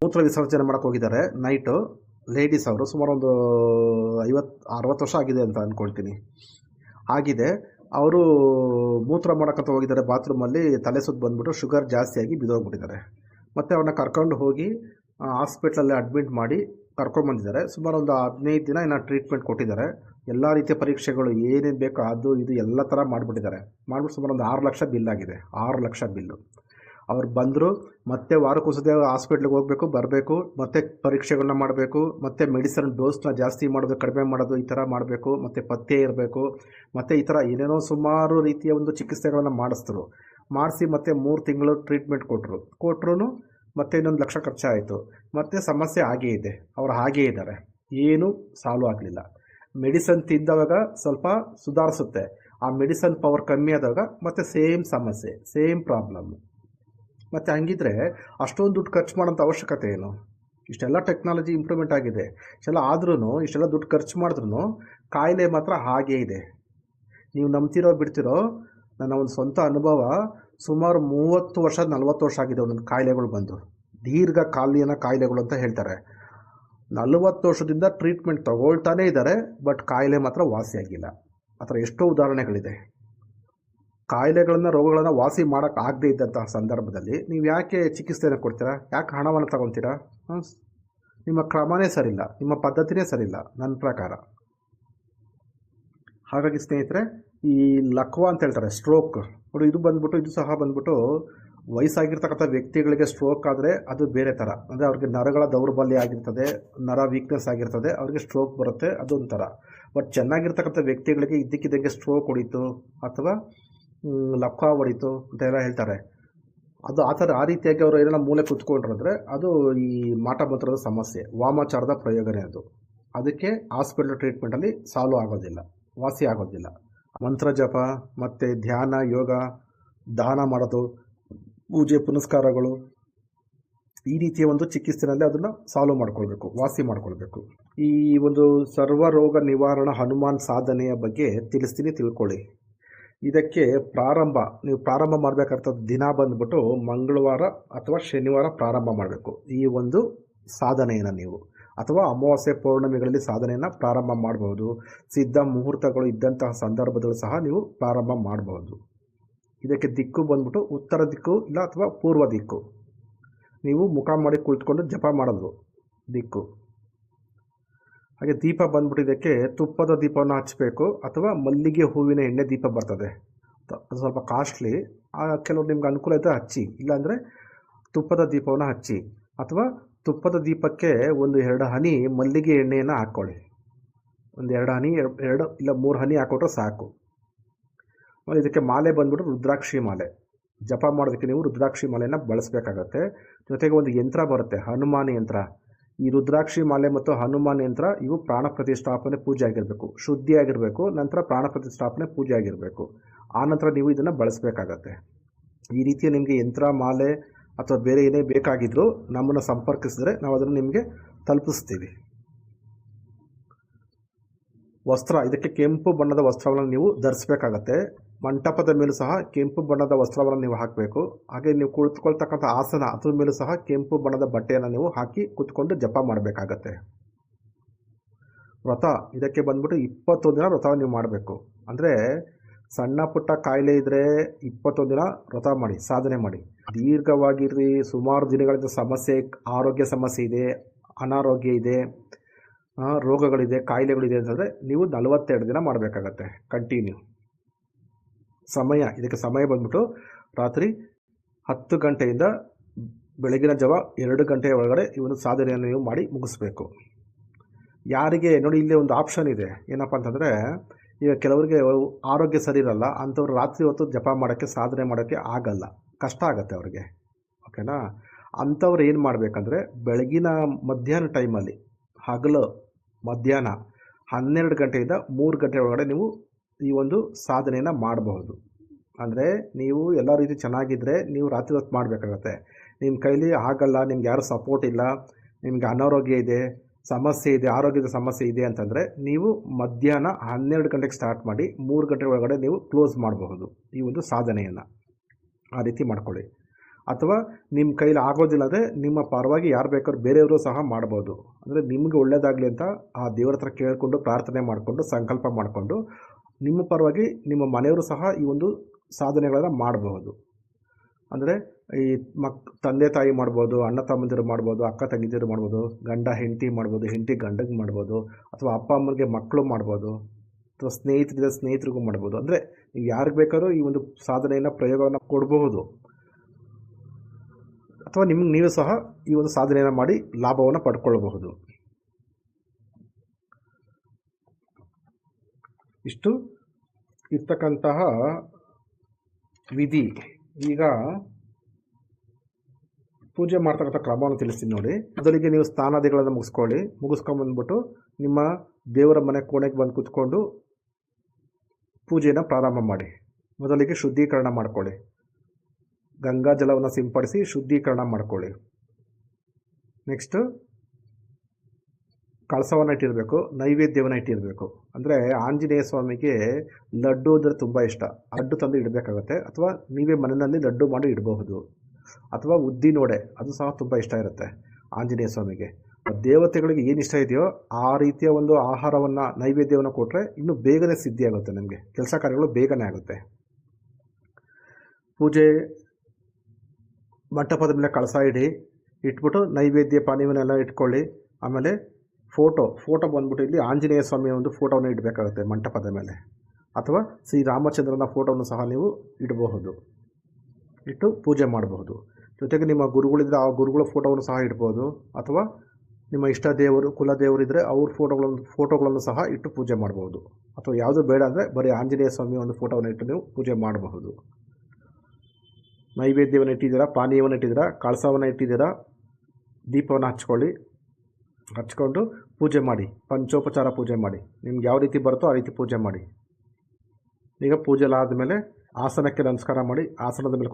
ಮೂತ್ರ ವಿಸರ್ಜನೆ ಮಾಡೋಕ್ಕೆ ಹೋಗಿದ್ದಾರೆ. ನೈಟು ಲೇಡೀಸ್ ಅವರು, ಸುಮಾರು ಒಂದು 50-60 ವರ್ಷ ಆಗಿದೆ ಅಂತ ಅಂದ್ಕೊಳ್ತೀನಿ. ಆಗಿದೆ. ಅವರು ಮೂತ್ರ ಮಾಡೋಕ್ಕಂತ ಹೋಗಿದ್ದಾರೆ ಬಾತ್ರೂಮಲ್ಲಿ, ತಲೆ ಸುತ್ತ ಬಂದುಬಿಟ್ಟು ಶುಗರ್ ಜಾಸ್ತಿಯಾಗಿ ಬಿದ್ದೋಗ್ಬಿಟ್ಟಿದ್ದಾರೆ. ಮತ್ತು ಅವ್ರನ್ನ ಕರ್ಕೊಂಡು ಹೋಗಿ ಹಾಸ್ಪಿಟ್ಲಲ್ಲಿ ಅಡ್ಮಿಟ್ ಮಾಡಿ ಕರ್ಕೊಂಡ್ಬಂದಿದ್ದಾರೆ. ಸುಮಾರು ಒಂದು 15 ದಿನ ಏನೋ ಟ್ರೀಟ್ಮೆಂಟ್ ಕೊಟ್ಟಿದ್ದಾರೆ. ಎಲ್ಲ ರೀತಿಯ ಪರೀಕ್ಷೆಗಳು ಏನೇನು ಬೇಕೋ ಅದು ಇದು ಎಲ್ಲ ಥರ ಮಾಡಿಬಿಟ್ಟಿದ್ದಾರೆ. ಮಾಡಿಬಿಟ್ಟು ಸುಮಾರು ಒಂದು 6 ಲಕ್ಷ ಬಿಲ್ ಆಗಿದೆ. 6 ಲಕ್ಷ ಬಿಲ್ಲು. ಅವ್ರು ಬಂದರು, ಮತ್ತೆ ವಾರಕ್ಕೊಂದ್ಸತಿ ಹಾಸ್ಪಿಟ್ಲಿಗೆ ಹೋಗಬೇಕು, ಬರಬೇಕು, ಮತ್ತು ಪರೀಕ್ಷೆಗಳನ್ನ ಮಾಡಬೇಕು, ಮತ್ತು ಮೆಡಿಸಿನ್ ಡೋಸ್ನ ಜಾಸ್ತಿ ಮಾಡೋದು, ಕಡಿಮೆ ಮಾಡೋದು, ಈ ಥರ ಮಾಡಬೇಕು, ಮತ್ತು ಪಥ್ಯ ಇರಬೇಕು, ಮತ್ತು ಈ ಥರ ಏನೇನೋ ಸುಮಾರು ರೀತಿಯ ಒಂದು ಚಿಕಿತ್ಸೆಗಳನ್ನು ಮಾಡಿಸಿ ಮತ್ತೆ 3 ತಿಂಗಳು ಟ್ರೀಟ್ಮೆಂಟ್ ಕೊಟ್ಟರು. ಮತ್ತೆ ಇನ್ನೊಂದು 1 ಲಕ್ಷ ಖರ್ಚಾಯಿತು. ಮತ್ತು ಸಮಸ್ಯೆ ಹಾಗೇ ಇದೆ, ಅವ್ರು ಹಾಗೇ ಇದ್ದಾರೆ, ಏನೂ ಸಾಲ್ವ್ ಆಗಲಿಲ್ಲ. ಮೆಡಿಸನ್ ತಿಂದವಾಗ ಸ್ವಲ್ಪ ಸುಧಾರಿಸುತ್ತೆ, ಆ ಮೆಡಿಸನ್ ಪವರ್ ಕಮ್ಮಿ ಆದಾಗ ಮತ್ತೆ ಸೇಮ್ ಸಮಸ್ಯೆ, ಸೇಮ್ ಪ್ರಾಬ್ಲಮ್ಮು. ಮತ್ತು ಹಂಗಿದ್ರೆ ಅಷ್ಟೊಂದು ದುಡ್ಡು ಖರ್ಚು ಮಾಡೋಂಥ ಅವಶ್ಯಕತೆ ಏನು? ಇಷ್ಟೆಲ್ಲ ಟೆಕ್ನಾಲಜಿ ಇಂಪ್ರೂವ್ಮೆಂಟ್ ಆಗಿದೆ, ಇಷ್ಟೆಲ್ಲ ಆದ್ರೂ, ಇಷ್ಟೆಲ್ಲ ದುಡ್ಡು ಖರ್ಚು ಮಾಡಿದ್ರೂ ಕಾಯಿಲೆ ಮಾತ್ರ ಹಾಗೇ ಇದೆ. ನೀವು ನಂಬ್ತಿರೋ ಬಿಡ್ತಿರೋ, ನನ್ನ ಒಂದು ಸ್ವಂತ ಅನುಭವ. ಸುಮಾರು 30 ವರ್ಷ 40 ವರ್ಷ ಆಗಿದೆ ಒಂದೊಂದು ಕಾಯಿಲೆಗಳು ಬಂದು, ದೀರ್ಘಕಾಲೀನ ಕಾಯಿಲೆಗಳು ಅಂತ ಹೇಳ್ತಾರೆ. 40 ವರ್ಷದಿಂದ ಟ್ರೀಟ್ಮೆಂಟ್ ತಗೊಳ್ತಾನೇ ಇದ್ದಾರೆ, ಬಟ್ ಕಾಯಿಲೆ ಮಾತ್ರ ವಾಸಿಯಾಗಿಲ್ಲ. ಆ ಥರ ಎಷ್ಟೋ ಉದಾಹರಣೆಗಳಿದೆ. ಕಾಯಿಲೆಗಳನ್ನು, ರೋಗಗಳನ್ನು ವಾಸಿ ಮಾಡೋಕ್ಕಾಗದೇ ಇದ್ದಂತಹ ಸಂದರ್ಭದಲ್ಲಿ ನೀವು ಯಾಕೆ ಚಿಕಿತ್ಸೆಯನ್ನು ಕೊಡ್ತೀರಾ? ಯಾಕೆ ಹಣವನ್ನು ತಗೊತೀರಾ? ನಿಮ್ಮ ಕ್ರಮನೇ ಸರಿಯಿಲ್ಲ, ನಿಮ್ಮ ಪದ್ಧತಿನೇ ಸರಿಯಿಲ್ಲ ನನ್ನ ಪ್ರಕಾರ. ಹಾಗಾಗಿ ಸ್ನೇಹಿತರೆ, ಈ ಲಕ್ವಾ ಅಂತ ಹೇಳ್ತಾರೆ, ಸ್ಟ್ರೋಕ್ ನೋಡಿ. ಇದು ಬಂದ್ಬಿಟ್ಟು, ಇದು ಸಹ ಬಂದ್ಬಿಟ್ಟು ವಯಸ್ಸಾಗಿರ್ತಕ್ಕಂಥ ವ್ಯಕ್ತಿಗಳಿಗೆ ಸ್ಟ್ರೋಕ್ ಆದರೆ ಅದು ಬೇರೆ ಥರ. ಅಂದರೆ ಅವ್ರಿಗೆ ನರಗಳ ದೌರ್ಬಲ್ಯ ಆಗಿರ್ತದೆ, ನರ ವೀಕ್ನೆಸ್ ಆಗಿರ್ತದೆ, ಅವ್ರಿಗೆ ಸ್ಟ್ರೋಕ್ ಬರುತ್ತೆ, ಅದೊಂದು ಥರ. ಬಟ್ ಚೆನ್ನಾಗಿರ್ತಕ್ಕಂಥ ವ್ಯಕ್ತಿಗಳಿಗೆ ಇದ್ದಕ್ಕಿದ್ದಂಗೆ ಸ್ಟ್ರೋಕ್ ಹೊಡಿತು ಅಥವಾ ಲಕ್ವಾ ಹೊಡಿತು ಅಂತೆಲ್ಲ ಹೇಳ್ತಾರೆ. ಅದು ಆ ಥರ, ಆ ರೀತಿಯಾಗಿ ಅವರು ಏನಾರ ಮೂಲೆ ಕುತ್ಕೊಂಡ್ರೆ ಅದು ಈ ಮಾಟ ಮಂತ್ರದ ಸಮಸ್ಯೆ, ವಾಮಾಚಾರದ ಪ್ರಯೋಗನೇ ಅದು. ಅದಕ್ಕೆ ಹಾಸ್ಪಿಟಲ್ ಟ್ರೀಟ್ಮೆಂಟಲ್ಲಿ ಸಾಲ್ವ್ ಆಗೋದಿಲ್ಲ, ವಾಸಿ ಆಗೋದಿಲ್ಲ. ಮಂತ್ರ ಜಪ ಮತ್ತು ಧ್ಯಾನ, ಯೋಗ, ದಾನ ಮಾಡೋದು, ಪೂಜೆ ಪುನಸ್ಕಾರಗಳು, ಈ ರೀತಿಯ ಒಂದು ಚಿಕಿತ್ಸೆನಲ್ಲಿ ಅದನ್ನು ಸಾಲ್ವ್ ಮಾಡ್ಕೊಳ್ಬೇಕು, ವಾಸಿ ಮಾಡ್ಕೊಳ್ಬೇಕು. ಈ ಒಂದು ಸರ್ವರೋಗ ನಿವಾರಣಾ ಹನುಮಾನ್ ಸಾಧನೆಯ ಬಗ್ಗೆ ತಿಳಿಸ್ತೀನಿ, ತಿಳ್ಕೊಳ್ಳಿ. ಇದಕ್ಕೆ ನೀವು ಪ್ರಾರಂಭ ಮಾಡಬೇಕಾದ ದಿನ ಬಂದ್ಬಿಟ್ಟು ಮಂಗಳವಾರ ಅಥವಾ ಶನಿವಾರ ಪ್ರಾರಂಭ ಮಾಡಬೇಕು ಈ ಒಂದು ಸಾಧನೆಯನ್ನು ನೀವು. ಅಥವಾ ಅಮಾವಾಸ್ಯೆ ಪೌರ್ಣಮಿಗಳಲ್ಲಿ ಸಾಧನೆಯನ್ನು ಪ್ರಾರಂಭ ಮಾಡಬಹುದು. ಸಿದ್ಧ ಮುಹೂರ್ತಗಳು ಇದ್ದಂತಹ ಸಂದರ್ಭದಲ್ಲೂ ಸಹ ನೀವು ಪ್ರಾರಂಭ ಮಾಡಬಹುದು. ಇದಕ್ಕೆ ದಿಕ್ಕು ಬಂದ್ಬಿಟ್ಟು ಉತ್ತರ ದಿಕ್ಕು ಇಲ್ಲ ಅಥವಾ ಪೂರ್ವ ದಿಕ್ಕು. ನೀವು ಮುಖ ಮಾಡಿ ಕುಳಿತುಕೊಂಡು ಜಪ ಮಾಡೋದು ದಿಕ್ಕು. ಹಾಗೆ ದೀಪ ಬಂದ್ಬಿಟ್ಟು ಇದಕ್ಕೆ ತುಪ್ಪದ ದೀಪವನ್ನು ಹಚ್ಚಬೇಕು ಅಥವಾ ಮಲ್ಲಿಗೆ ಹೂವಿನ ಎಣ್ಣೆ ದೀಪ ಬರ್ತದೆ, ಅದು ಸ್ವಲ್ಪ ಕಾಸ್ಟ್ಲಿ. ಕೆಲವರು ನಿಮ್ಗೆ ಅನುಕೂಲ ಇದ್ದರೆ ಹಚ್ಚಿ, ಇಲ್ಲಾಂದರೆ ತುಪ್ಪದ ದೀಪವನ್ನು ಹಚ್ಚಿ. ಅಥವಾ ತುಪ್ಪದ ದೀಪಕ್ಕೆ 1-2 ಹನಿ ಮಲ್ಲಿಗೆ ಎಣ್ಣೆಯನ್ನು ಹಾಕ್ಕೊಳ್ಳಿ. 1-2 ಹನಿ, 2 ಇಲ್ಲ 3 ಹನಿ ಹಾಕ್ಕೊಟ್ರೆ ಸಾಕು. ಆಮೇಲೆ ಇದಕ್ಕೆ ಮಾಲೆ ಬಂದ್ಬಿಟ್ಟು ರುದ್ರಾಕ್ಷಿ ಮಾಲೆ. ಜಪ ಮಾಡೋದಕ್ಕೆ ನೀವು ರುದ್ರಾಕ್ಷಿ ಮಾಲೆಯನ್ನು ಬಳಸಬೇಕಾಗತ್ತೆ. ಜೊತೆಗೆ ಒಂದು ಯಂತ್ರ ಬರುತ್ತೆ, ಹನುಮಾನ್ ಯಂತ್ರ. ಈ ರುದ್ರಾಕ್ಷಿ ಮಾಲೆ ಮತ್ತು ಹನುಮಾನ್ ಯಂತ್ರ ಇವು ಪ್ರಾಣ ಪ್ರತಿಷ್ಠಾಪನೆ ಪೂಜೆ ಆಗಿರಬೇಕು, ಶುದ್ಧಿ ಆಗಿರಬೇಕು. ನಂತರ ಪ್ರಾಣ ಪ್ರತಿಷ್ಠಾಪನೆ ಪೂಜೆ ಆಗಿರಬೇಕು. ಆನಂತರ ನೀವು ಇದನ್ನು ಬಳಸಬೇಕಾಗತ್ತೆ. ಈ ರೀತಿಯ ನಿಮಗೆ ಯಂತ್ರ, ಮಾಲೆ ಅಥವಾ ಬೇರೆ ಏನೇ ಬೇಕಾಗಿದ್ದರೂ ನಮ್ಮನ್ನು ಸಂಪರ್ಕಿಸಿದ್ರೆ ನಾವು ಅದನ್ನು ನಿಮಗೆ ತಲುಪಿಸ್ತೀವಿ. ವಸ್ತ್ರ, ಇದಕ್ಕೆ ಕೆಂಪು ಬಣ್ಣದ ವಸ್ತ್ರವನ್ನು ನೀವು ಧರಿಸಬೇಕಾಗತ್ತೆ. ಮಂಟಪದ ಮೇಲೂ ಸಹ ಕೆಂಪು ಬಣ್ಣದ ವಸ್ತ್ರವನ್ನು ನೀವು ಹಾಕಬೇಕು. ಹಾಗೆ ನೀವು ಕುಳಿತುಕೊಳ್ತಕ್ಕಂಥ ಆಸನ ಅದ್ರ ಮೇಲೂ ಸಹ ಕೆಂಪು ಬಣ್ಣದ ಬಟ್ಟೆಯನ್ನು ನೀವು ಹಾಕಿ ಕೂತ್ಕೊಂಡು ಜಪ ಮಾಡಬೇಕಾಗತ್ತೆ. ವ್ರತ, ಇದಕ್ಕೆ ಬಂದ್ಬಿಟ್ಟು 21 ದಿನ ವ್ರತ ನೀವು ಮಾಡಬೇಕು. ಅಂದರೆ ಸಣ್ಣ ಪುಟ್ಟ ಕಾಯಿಲೆ ಇದ್ದರೆ 21 ದಿನ ವ್ರತ ಮಾಡಿ, ಸಾಧನೆ ಮಾಡಿ. ದೀರ್ಘವಾಗಿರ್ರಿ, ಸುಮಾರು ದಿನಗಳಿಂದ ಸಮಸ್ಯೆ, ಆರೋಗ್ಯ ಸಮಸ್ಯೆ ಇದೆ, ಅನಾರೋಗ್ಯ ಇದೆ, ರೋಗಗಳಿದೆ, ಕಾಯಿಲೆಗಳಿದೆ ಅಂತಂದರೆ ನೀವು 42 ದಿನ ಮಾಡಬೇಕಾಗತ್ತೆ ಕಂಟಿನ್ಯೂ. ಇದಕ್ಕೆ ಸಮಯ ಬಂದ್ಬಿಟ್ಟು ರಾತ್ರಿ 10 ಗಂಟೆಯಿಂದ ಬೆಳಗಿನ ಜಾವ 2 ಗಂಟೆಯ ಒಳಗಡೆ ಈ ಒಂದು ಸಾಧನೆಯನ್ನು ನೀವು ಮಾಡಿ ಮುಗಿಸ್ಬೇಕು. ಯಾರಿಗೆ ನೋಡಿ, ಇಲ್ಲಿ ಒಂದು ಆಪ್ಷನ್ ಇದೆ, ಏನಪ್ಪ ಅಂತಂದರೆ ಈಗ ಕೆಲವರಿಗೆ ಆರೋಗ್ಯ ಸರಿ ಇರಲ್ಲ, ಅಂಥವ್ರು ರಾತ್ರಿ ಹೊತ್ತು ಜಪ ಮಾಡೋಕ್ಕೆ, ಸಾಧನೆ ಮಾಡೋಕ್ಕೆ ಆಗಲ್ಲ, ಕಷ್ಟ ಆಗುತ್ತೆ ಅವ್ರಿಗೆ. ಓಕೆನಾ? ಅಂಥವ್ರು ಏನು ಮಾಡಬೇಕಂದ್ರೆ ಬೆಳಗಿನ ಮಧ್ಯಾಹ್ನ ಟೈಮಲ್ಲಿ, ಹಗಲು ಮಧ್ಯಾಹ್ನ 12 ಗಂಟೆಯಿಂದ 3 ಗಂಟೆ ಒಳಗಡೆ ನೀವು ಈ ಒಂದು ಸಾಧನೆಯನ್ನು ಮಾಡಬಹುದು. ಅಂದರೆ ನೀವು ಎಲ್ಲ ರೀತಿ ಚೆನ್ನಾಗಿದ್ದರೆ ನೀವು ರಾತ್ರಿ ಹೊತ್ತು ಮಾಡಬೇಕಾಗತ್ತೆ. ನಿಮ್ಮ ಕೈಲಿ ಆಗಲ್ಲ, ನಿಮ್ಗೆ ಯಾರು ಸಪೋರ್ಟ್ ಇಲ್ಲ, ನಿಮಗೆ ಅನಾರೋಗ್ಯ ಇದೆ, ಸಮಸ್ಯೆ ಇದೆ, ಆರೋಗ್ಯದ ಸಮಸ್ಯೆ ಇದೆ ಅಂತಂದರೆ ನೀವು ಮಧ್ಯಾಹ್ನ 12 ಗಂಟೆಗೆ ಸ್ಟಾರ್ಟ್ ಮಾಡಿ 3 ಗಂಟೆ ಒಳಗಡೆ ನೀವು ಕ್ಲೋಸ್ ಮಾಡಬಹುದು ಈ ಒಂದು ಸಾಧನೆಯನ್ನು. ಆ ರೀತಿ ಮಾಡ್ಕೊಳ್ಳಿ. ಅಥವಾ ನಿಮ್ಮ ಕೈಲಿ ಆಗೋದಿಲ್ಲ ಅಂದರೆ ನಿಮ್ಮ ಪರವಾಗಿ ಯಾರು ಬೇಕಾದ್ರೂ ಬೇರೆಯವರು ಸಹ ಮಾಡ್ಬೋದು. ಅಂದರೆ ನಿಮಗೆ ಒಳ್ಳೆಯದಾಗಲಿ ಅಂತ ಆ ದೇವರ ಹತ್ರ ಕೇಳಿಕೊಂಡು, ಪ್ರಾರ್ಥನೆ ಮಾಡಿಕೊಂಡು, ಸಂಕಲ್ಪ ಮಾಡಿಕೊಂಡು ನಿಮ್ಮ ಪರವಾಗಿ ನಿಮ್ಮ ಮನೆಯವರು ಸಹ ಈ ಒಂದು ಸಾಧನೆಗಳನ್ನು ಮಾಡಬಹುದು. ಅಂದರೆ ಈ ತಂದೆ ತಾಯಿ ಮಾಡ್ಬೋದು, ಅಣ್ಣ ತಮ್ಮಂದಿರು ಮಾಡ್ಬೋದು, ಅಕ್ಕ ತಂಗಿದಿರು ಮಾಡ್ಬೋದು, ಗಂಡ ಹೆಂಡತಿ ಮಾಡ್ಬೋದು, ಹೆಂಡತಿ ಗಂಡಗೆ ಮಾಡ್ಬೋದು, ಅಥವಾ ಅಪ್ಪ ಅಮ್ಮನಿಗೆ ಮಕ್ಕಳು ಮಾಡ್ಬೋದು, ಅಥವಾ ಸ್ನೇಹಿತರಿಗೂ ಮಾಡ್ಬೋದು. ಅಂದರೆ ನೀವು ಯಾರಿಗೆ ಬೇಕಾದ್ರೂ ಈ ಒಂದು ಸಾಧನೆಯನ್ನು, ಪ್ರಯೋಗವನ್ನು ಕೊಡಬಹುದು. ಅಥವಾ ನಿಮ್ಗೆ ನೀವು ಸಹ ಈ ಒಂದು ಸಾಧನೆಯನ್ನು ಮಾಡಿ ಲಾಭವನ್ನು ಪಡ್ಕೊಳ್ಬಹುದು. ಇಷ್ಟು ಇರ್ತಕ್ಕಂತಹ ವಿಧಿ. ಈಗ ಪೂಜೆ ಮಾಡ್ತಕ್ಕಂಥ ಕ್ರಮವನ್ನು ತಿಳಿಸ್ತೀನಿ ನೋಡಿ. ಮೊದಲಿಗೆ ನೀವು ಸ್ನಾನಾದಿಗಳನ್ನು ಮುಗಿಸ್ಕೊಂಡ್ಬಂದ್ಬಿಟ್ಟು ನಿಮ್ಮ ದೇವರ ಮನೆ ಕೋಣೆಗೆ ಬಂದು ಕೂತ್ಕೊಂಡು ಪೂಜೆಯನ್ನು ಪ್ರಾರಂಭ ಮಾಡಿ. ಮೊದಲಿಗೆ ಶುದ್ಧೀಕರಣ ಮಾಡ್ಕೊಳ್ಳಿ, ಗಂಗಾ ಜಲವನ್ನು ಸಿಂಪಡಿಸಿ ಶುದ್ಧೀಕರಣ ಮಾಡ್ಕೊಳ್ಳಿ. ನೆಕ್ಸ್ಟು ಕಳಸವನ್ನು ಇಟ್ಟಿರಬೇಕು, ನೈವೇದ್ಯವನ್ನು ಇಟ್ಟಿರಬೇಕು. ಅಂದರೆ ಆಂಜನೇಯ ಸ್ವಾಮಿಗೆ ಲಡ್ಡು ಅಂದರೆ ತುಂಬ ಇಷ್ಟ, ಲಡ್ಡು ತಂದು ಇಡಬೇಕಾಗತ್ತೆ. ಅಥವಾ ನೀವೇ ಮನೆಯಲ್ಲಿ ಲಡ್ಡು ಮಾಡಿ ಇಡಬಹುದು. ಅಥವಾ ಉದ್ದಿನ ವಡೆ, ಅದು ಸಹ ತುಂಬ ಇಷ್ಟ ಇರುತ್ತೆ ಆಂಜನೇಯ ಸ್ವಾಮಿಗೆ. ದೇವತೆಗಳಿಗೆ ಏನು ಇಷ್ಟ ಇದೆಯೋ ಆ ರೀತಿಯ ಒಂದು ಆಹಾರವನ್ನು, ನೈವೇದ್ಯವನ್ನು ಕೊಟ್ಟರೆ ಇನ್ನೂ ಬೇಗನೆ ಸಿದ್ಧಿ ಆಗುತ್ತೆ, ನಮಗೆ ಕೆಲಸ ಕಾರ್ಯಗಳು ಬೇಗನೆ ಆಗುತ್ತೆ. ಪೂಜೆ ಮಂಟಪದ ಮೇಲೆ ಕಳಸ ಇಟ್ಬಿಟ್ಟು ನೈವೇದ್ಯ ಪಾನೀಯವನ್ನೆಲ್ಲ ಇಟ್ಕೊಳ್ಳಿ. ಆಮೇಲೆ ಫೋಟೋ ಬಂದ್ಬಿಟ್ಟು ಇಲ್ಲಿ ಆಂಜನೇಯ ಸ್ವಾಮಿಯ ಒಂದು ಫೋಟೋವನ್ನು ಇಡಬೇಕಾಗುತ್ತೆ ಮಂಟಪದ ಮೇಲೆ. ಅಥವಾ ಶ್ರೀರಾಮಚಂದ್ರನ ಫೋಟೋವನ್ನು ಸಹ ನೀವು ಇಡಬಹುದು, ಇಟ್ಟು ಪೂಜೆ ಮಾಡಬಹುದು. ಜೊತೆಗೆ ನಿಮ್ಮ ಗುರುಗಳಿದ್ದರೆ ಆ ಗುರುಗಳ ಫೋಟೋವನ್ನು ಸಹ ಇಡ್ಬೋದು, ಅಥವಾ ನಿಮ್ಮ ಇಷ್ಟ ದೇವರು ಕುಲದೇವರಿದ್ದರೆ ಅವ್ರ ಫೋಟೋಗಳನ್ನು ಸಹ ಇಟ್ಟು ಪೂಜೆ ಮಾಡಬಹುದು. ಅಥವಾ ಯಾವುದು ಬೇಡ ಅಂದರೆ ಬರೀ ಆಂಜನೇಯ ಸ್ವಾಮಿ ಒಂದು ಫೋಟೋವನ್ನು ಇಟ್ಟು ನೀವು ಪೂಜೆ ಮಾಡಬಹುದು. ನೈವೇದ್ಯವನ್ನು ಇಟ್ಟಿದ್ದೀರಾ, ಪಾನೀಯವನ್ನು ಇಟ್ಟಿದ್ದೀರಾ, ಕಳಸವನ್ನು ಇಟ್ಟಿದ್ದೀರಾ, ದೀಪವನ್ನು ಹಚ್ಕೊಂಡು ಪೂಜೆ ಮಾಡಿ, ಪಂಚೋಪಚಾರ ಪೂಜೆ ಮಾಡಿ. ನಿಮ್ಗೆ ಯಾವ ರೀತಿ ಬರುತ್ತೋ ಆ ರೀತಿ ಪೂಜೆ ಮಾಡಿ. ಈಗ ಪೂಜೆ ಎಲ್ಲ ಆದಮೇಲೆ ಆಸನಕ್ಕೆ ನಮಸ್ಕಾರ ಮಾಡಿ ಆಸನದ ಮೇಲೆ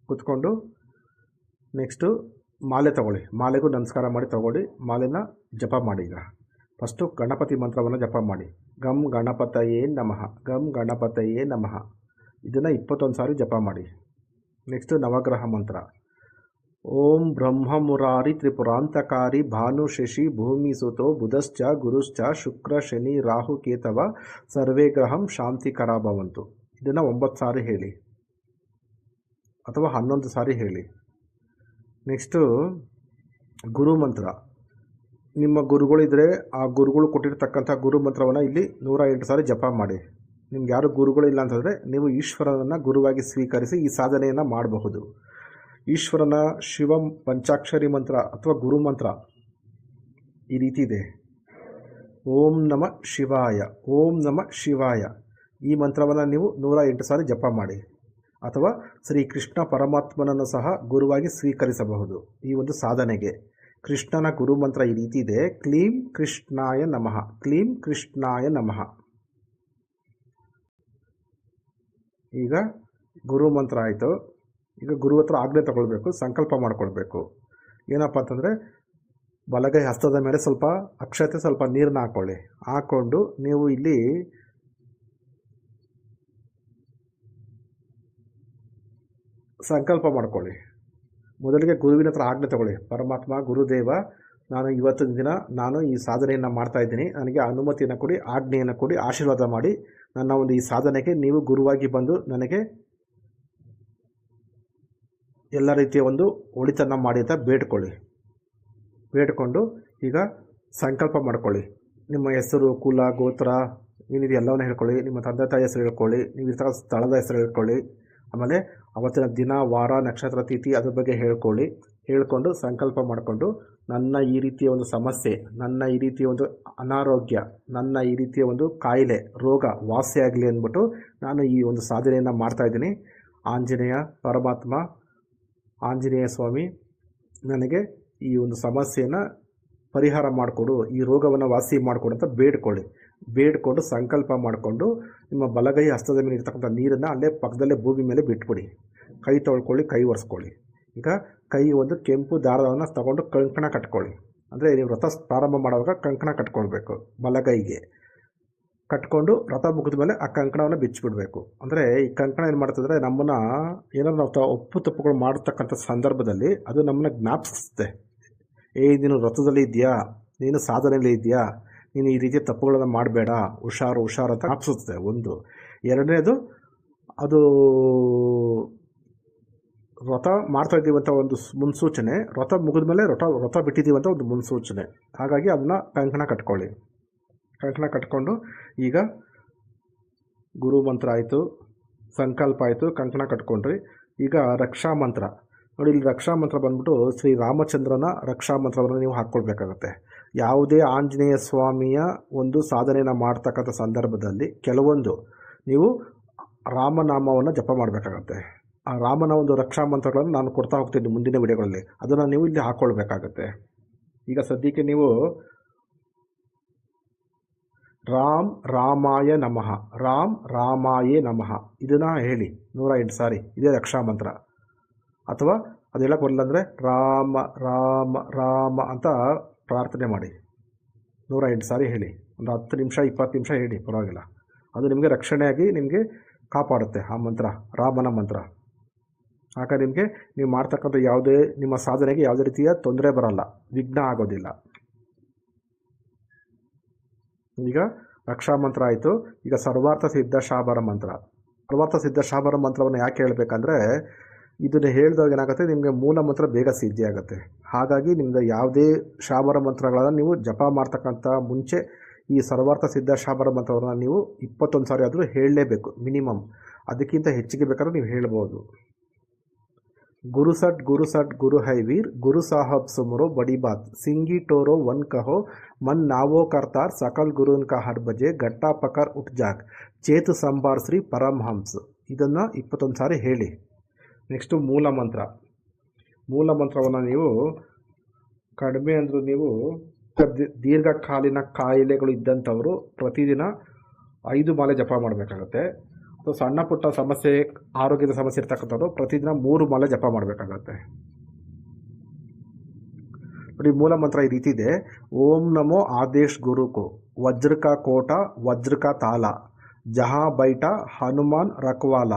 ಕುತ್ಕೊಂಡು ನೆಕ್ಸ್ಟು ಮಾಲೆ ತಗೊಳ್ಳಿ. ಮಾಲೆಗೂ ನಮಸ್ಕಾರ ಮಾಡಿ ತಗೊಳ್ಳಿ. ಮಾಲೆನ ಜಪ ಮಾಡಿ. ಈಗ ಫಸ್ಟು ಗಣಪತಿ ಮಂತ್ರವನ್ನು ಜಪ ಮಾಡಿ. ಗಂ ಗಣಪತಯೇ ನಮಃ, ಗಂ ಗಣಪತಯೇ ನಮಃ. ಇದನ್ನು 21 ಸಾರಿ ಜಪ ಮಾಡಿ. ನೆಕ್ಸ್ಟು ನವಗ್ರಹ ಮಂತ್ರ. ಓಂ ಬ್ರಹ್ಮ ಮುರಾರಿ ತ್ರಿಪುರಾಂತಕಾರಿ ಭಾನು ಶಶಿ ಭೂಮಿ ಸುತೋ ಬುಧಶ್ಚ ಗುರುಶ್ಚ ಶುಕ್ರ ಶನಿ ರಾಹು ಕೇತವ ಸರ್ವೇ ಗ್ರಹಂ ಶಾಂತಿಕರ ಭವಂತು. ಇದನ್ನು 9 ಸಾರಿ ಹೇಳಿ, ಅಥವಾ 11 ಸಾರಿ ಹೇಳಿ. ನೆಕ್ಸ್ಟು ಗುರು ಮಂತ್ರ. ನಿಮ್ಮ ಗುರುಗಳಿದ್ದರೆ ಆ ಗುರುಗಳು ಕೊಟ್ಟಿರ್ತಕ್ಕಂಥ ಗುರು ಮಂತ್ರವನ್ನು ಇಲ್ಲಿ 108 ಸಾರಿ ಜಪ ಮಾಡಿ. ನಿಮ್ಗೆ ಯಾರು ಗುರುಗಳಿಲ್ಲ ಅಂತಂದರೆ ನೀವು ಈಶ್ವರನನ್ನು ಗುರುವಾಗಿ ಸ್ವೀಕರಿಸಿ ಈ ಸಾಧನೆಯನ್ನು ಮಾಡಬಹುದು. ಈಶ್ವರನ ಶಿವಂ ಪಂಚಾಕ್ಷರಿ ಮಂತ್ರ ಅಥವಾ ಗುರು ಮಂತ್ರ ಈ ರೀತಿ ಇದೆ. ಓಂ ನಮಃ ಶಿವಾಯ, ಓಂ ನಮಃ ಶಿವಾಯ. ಈ ಮಂತ್ರವನ್ನು ನೀವು 108 ಸಾರಿ ಜಪ ಮಾಡಿ. ಅಥವಾ ಶ್ರೀಕೃಷ್ಣ ಪರಮಾತ್ಮನನ್ನು ಸಹ ಗುರುವಾಗಿ ಸ್ವೀಕರಿಸಬಹುದು. ಈ ಒಂದು ಸಾಧನೆಗೆ ಕೃಷ್ಣನ ಗುರು ಮಂತ್ರ ಈ ರೀತಿ ಇದೆ. ಕ್ಲೀಂ ಕೃಷ್ಣಾಯ ನಮಃ, ಕ್ಲೀಂ ಕೃಷ್ಣಾಯ ನಮಃ. ಈಗ ಗುರು ಮಂತ್ರ ಆಯಿತು. ಈಗ ಗುರು ಹತ್ರ ಆಜ್ಞೆ ತಗೊಳ್ಬೇಕು, ಸಂಕಲ್ಪ ಮಾಡ್ಕೊಳ್ಬೇಕು. ಏನಪ್ಪ ಅಂತಂದರೆ ಬಲಗೈ ಹಸ್ತದ ಮೇಲೆ ಸ್ವಲ್ಪ ಅಕ್ಷತೆ, ಸ್ವಲ್ಪ ನೀರನ್ನ ಹಾಕ್ಕೊಂಡು ನೀವು ಇಲ್ಲಿ ಸಂಕಲ್ಪ ಮಾಡ್ಕೊಳ್ಳಿ. ಮೊದಲಿಗೆ ಗುರುವಿನ ಹತ್ರ ಆಜ್ಞೆ ತಗೊಳ್ಳಿ. ಪರಮಾತ್ಮ, ಗುರುದೇವ, ನಾನು ಇವತ್ತಿನ ದಿನ ನಾನು ಈ ಸಾಧನೆಯನ್ನು ಮಾಡ್ತಾಯಿದ್ದೀನಿ, ನನಗೆ ಅನುಮತಿಯನ್ನು ಕೊಡಿ, ಆಜ್ಞೆಯನ್ನು ಕೊಡಿ, ಆಶೀರ್ವಾದ ಮಾಡಿ. ನನ್ನ ಒಂದು ಈ ಸಾಧನೆಗೆ ನೀವು ಗುರುವಾಗಿ ಬಂದು ನನಗೆ ಎಲ್ಲ ರೀತಿಯ ಒಂದು ಒಳಿತನ್ನು ಮಾಡಿ ಅಂತ ಬೇಡ್ಕೊಂಡು ಈಗ ಸಂಕಲ್ಪ ಮಾಡ್ಕೊಳ್ಳಿ. ನಿಮ್ಮ ಹೆಸರು, ಕುಲ, ಗೋತ್ರ ಏನಿದೆ ಎಲ್ಲವನ್ನ ಹೇಳ್ಕೊಳ್ಳಿ. ನಿಮ್ಮ ತಂದೆ ತಾಯಿ ಹೆಸರು ಹೇಳ್ಕೊಳ್ಳಿ, ನೀವು ಇರೋ ಸ್ಥಳದ ಹೆಸರು ಹೇಳ್ಕೊಳ್ಳಿ. ಆಮೇಲೆ ಅವತ್ತಿನ ದಿನ, ವಾರ, ನಕ್ಷತ್ರ, ತಿಥಿ ಅದ್ರ ಬಗ್ಗೆ ಹೇಳ್ಕೊಂಡು ಸಂಕಲ್ಪ ಮಾಡಿಕೊಂಡು, ನನ್ನ ಈ ರೀತಿಯ ಒಂದು ಸಮಸ್ಯೆ, ನನ್ನ ಈ ರೀತಿಯ ಒಂದು ಅನಾರೋಗ್ಯ, ನನ್ನ ಈ ರೀತಿಯ ಒಂದು ಕಾಯಿಲೆ, ರೋಗ ವಾಸಿಯಾಗಲಿ ಅಂದ್ಬಿಟ್ಟು ನಾನು ಈ ಒಂದು ಸಾಧನೆಯನ್ನು ಮಾಡ್ತಾಯಿದ್ದೀನಿ. ಆಂಜನೇಯ ಪರಮಾತ್ಮ, ಆಂಜನೇಯ ಸ್ವಾಮಿ, ನನಗೆ ಈ ಒಂದು ಸಮಸ್ಯೆಯನ್ನು ಪರಿಹಾರ ಮಾಡಿಕೊಡು, ಈ ರೋಗವನ್ನು ವಾಸಿ ಮಾಡಿಕೊಡು ಅಂತ ಬೇಡ್ಕೊಂಡು ಸಂಕಲ್ಪ ಮಾಡಿಕೊಂಡು ನಿಮ್ಮ ಬಲಗೈ ಹಸ್ತದ ಮೇಲೆ ಇರ್ತಕ್ಕಂಥ ನೀರನ್ನು ಅಲ್ಲೇ ಪಕ್ಕದಲ್ಲೇ ಭೂಮಿ ಮೇಲೆ ಬಿಟ್ಬಿಡಿ. ಕೈ ತೊಳ್ಕೊಳ್ಳಿ, ಕೈ ಒರೆಸ್ಕೊಳ್ಳಿ. ಈಗ ಕೈ ಒಂದು ಕೆಂಪು ದಾರವನ್ನು ತಗೊಂಡು ಕಂಕಣ ಕಟ್ಕೊಳ್ಳಿ. ಅಂದರೆ ನೀವು ವ್ರತ ಪ್ರಾರಂಭ ಮಾಡುವಾಗ ಕಂಕಣ ಕಟ್ಕೊಳ್ಬೇಕು. ಬಲಗೈಗೆ ಕಟ್ಕೊಂಡು ವ್ರತ ಮುಗಿದ ಮೇಲೆ ಆ ಕಂಕಣವನ್ನು ಬಿಚ್ಚಿಬಿಡಬೇಕು. ಅಂದರೆ ಈ ಕಂಕಣ ಏನು ಮಾಡ್ತಂದರೆ ನಮ್ಮನ್ನು ಏನಾದ್ರು ನಾವು ಒಪ್ಪು ತಪ್ಪುಗಳು ಮಾಡತಕ್ಕಂಥ ಸಂದರ್ಭದಲ್ಲಿ ಅದು ನಮ್ಮನ್ನು ಜ್ಞಾಪಿಸುತ್ತೆ. ನೀನು ವ್ರತದಲ್ಲಿ ಇದೆಯಾ, ನೀನು ಸಾಧನೆಯಲ್ಲಿ ಇದೆಯಾ, ನೀನು ಈ ರೀತಿಯ ತಪ್ಪುಗಳನ್ನು ಮಾಡಬೇಡ, ಹುಷಾರು ಅಂತ ಜ್ಞಾಪಿಸುತ್ತೆ ಒಂದು. ಎರಡನೇದು, ಅದು ವ್ರತ ಮಾಡ್ತಾ ಇದ್ದೀವಿ ಅಂತ ಒಂದು ಮುನ್ಸೂಚನೆ, ವ್ರತ ಮುಗಿದ ಮೇಲೆ ವ್ರತ ಬಿಟ್ಟಿದ್ದೀವಿ ಅಂತ ಒಂದು ಮುನ್ಸೂಚನೆ. ಹಾಗಾಗಿ ಅದನ್ನ ಕಂಕಣ ಕಟ್ಕೊಂಡು ಈಗ ಗುರು ಮಂತ್ರ ಆಯಿತು, ಸಂಕಲ್ಪ ಆಯಿತು, ಕಂಕಣ ಕಟ್ಕೊಂಡ್ರಿ. ಈಗ ರಕ್ಷಾ ಮಂತ್ರ ನೋಡಿ. ಇಲ್ಲಿ ರಕ್ಷಾ ಮಂತ್ರ ಬಂದ್ಬಿಟ್ಟು ಶ್ರೀರಾಮಚಂದ್ರನ ರಕ್ಷಾ ಮಂತ್ರವನ್ನು ನೀವು ಹಾಕ್ಕೊಳ್ಬೇಕಾಗತ್ತೆ. ಯಾವುದೇ ಆಂಜನೇಯ ಸ್ವಾಮಿಯ ಒಂದು ಸಾಧನೆಯನ್ನು ಮಾಡ್ತಕ್ಕಂಥ ಸಂದರ್ಭದಲ್ಲಿ ಕೆಲವೊಂದು ನೀವು ರಾಮನಾಮವನ್ನು ಜಪ ಮಾಡಬೇಕಾಗತ್ತೆ. ಆ ರಾಮನ ಒಂದು ರಕ್ಷಾ ಮಂತ್ರಗಳನ್ನು ನಾನು ಕೊಡ್ತಾ ಹೋಗ್ತೀನಿ ಮುಂದಿನ ವಿಡಿಯೋಗಳಲ್ಲಿ, ಅದನ್ನು ನೀವು ಇಲ್ಲಿ ಹಾಕ್ಕೊಳ್ಬೇಕಾಗತ್ತೆ. ಈಗ ಸದ್ಯಕ್ಕೆ ನೀವು ರಾಮ್ ರಾಮಾಯ ನಮಃ, ರಾಮ್ ರಾಮಾಯೇ ನಮಃ ಇದನ್ನು ಹೇಳಿ 108 ಸಾರಿ. ಇದೇ ರಕ್ಷಾ ಮಂತ್ರ. ಅಥವಾ ಅದು ಹೇಳಕ್ಕೆ ಬರಲ್ಲ ಅಂದರೆ ರಾಮ ರಾಮ ರಾಮ ಅಂತ ಪ್ರಾರ್ಥನೆ ಮಾಡಿ 108 ಸಾರಿ ಹೇಳಿ. ಒಂದು 10 ನಿಮಿಷ 20 ನಿಮಿಷ ಹೇಳಿ, ಪರವಾಗಿಲ್ಲ. ಅದು ನಿಮಗೆ ರಕ್ಷಣೆಯಾಗಿ ನಿಮಗೆ ಕಾಪಾಡುತ್ತೆ ಆ ಮಂತ್ರ, ರಾಮನ ಮಂತ್ರ. ಆಗ ನಿಮಗೆ ನೀವು ಮಾಡ್ತಕ್ಕಂಥ ಯಾವುದೇ ನಿಮ್ಮ ಸಾಧನೆಗೆ ಯಾವುದೇ ರೀತಿಯ ತೊಂದರೆ ಬರಲ್ಲ, ವಿಘ್ನ ಆಗೋದಿಲ್ಲ. ಈಗ ರಕ್ಷಾ ಮಂತ್ರ ಆಯಿತು. ಈಗ ಸರ್ವಾರ್ಥ ಸಿದ್ಧ ಶಾಬರ ಮಂತ್ರ. ಸರ್ವಾರ್ಥ ಸಿದ್ಧ ಶಾಬರ ಮಂತ್ರವನ್ನು ಯಾಕೆ ಹೇಳಬೇಕಂದ್ರೆ, ಇದನ್ನು ಹೇಳಿದಾಗ ಏನಾಗುತ್ತೆ, ನಿಮಗೆ ಮೂಲ ಮಂತ್ರ ಬೇಗ ಸಿದ್ಧಿ ಆಗುತ್ತೆ. ಹಾಗಾಗಿ ನಿಮ್ಮದು ಯಾವುದೇ ಶಾಬರ ಮಂತ್ರಗಳನ್ನು ನೀವು ಜಪ ಮಾಡ್ತಕ್ಕಂಥ ಮುಂಚೆ ಈ ಸರ್ವಾರ್ಥ ಸಿದ್ಧ ಶಾಬರ ಮಂತ್ರವನ್ನು ನೀವು 21 ಸಾರಿ ಆದರೂ ಹೇಳಲೇಬೇಕು ಮಿನಿಮಮ್. ಅದಕ್ಕಿಂತ ಹೆಚ್ಚಿಗೆ ಬೇಕಾದ್ರೆ ನೀವು ಹೇಳ್ಬೋದು. ಗುರು ಸಟ್ ಗುರು ಹೈವೀರ್ ಗುರು ಸಾಹಬ್ ಸುಮರೋ ಬಡಿ ಬಾತ್ ಸಿಂಗಿ ಟೋರೋ ಒನ್ ಕಹೋ ಮನ್ ನಾವೋ ಕರ್ತಾರ್ ಸಕಲ್ ಗುರುನ್ ಕಾ ಹರ್ ಬಜೆ ಗಟ್ಟಾ ಪಕರ್ ಉಟ್ ಜಾಗ್ ಚೇತು ಸಂಬಾರ್ ಶ್ರೀ ಪರಮಹಂಸ್. ಇದನ್ನು 21 ಸಾರಿ ಹೇಳಿ. ನೆಕ್ಸ್ಟು ಮೂಲ ಮಂತ್ರವನ್ನು ನೀವು ಕಡಿಮೆ ಅಂದರೂ ನೀವು ದೀರ್ಘಕಾಲೀನ ಕಾಯಿಲೆಗಳು ಇದ್ದಂಥವರು ಪ್ರತಿದಿನ 5 ಮಾಲೆ ಜಪ ಮಾಡಬೇಕಾಗತ್ತೆ. ಅಥವಾ ಸಣ್ಣ ಪುಟ್ಟ ಸಮಸ್ಯೆ, ಆರೋಗ್ಯದ ಸಮಸ್ಯೆ ಇರ್ತಕ್ಕಂಥವ್ರು ಪ್ರತಿದಿನ 3 ಮಾಲೆ ಜಪ ಮಾಡಬೇಕಾಗತ್ತೆ. ನೋಡಿ, ಮೂಲ ಮಂತ್ರ ಈ ರೀತಿ ಇದೆ. ಓಂ ನಮೋ ಆದೇಶ್ ಗುರುಕೋ ವಜ್ರ ಕಾ ಕೋಟ ವಜ್ರ ಕಾ ತಾಲ ಜಹಾ ಬೈಟಾ ಹನುಮಾನ್ ರಖವಾಲ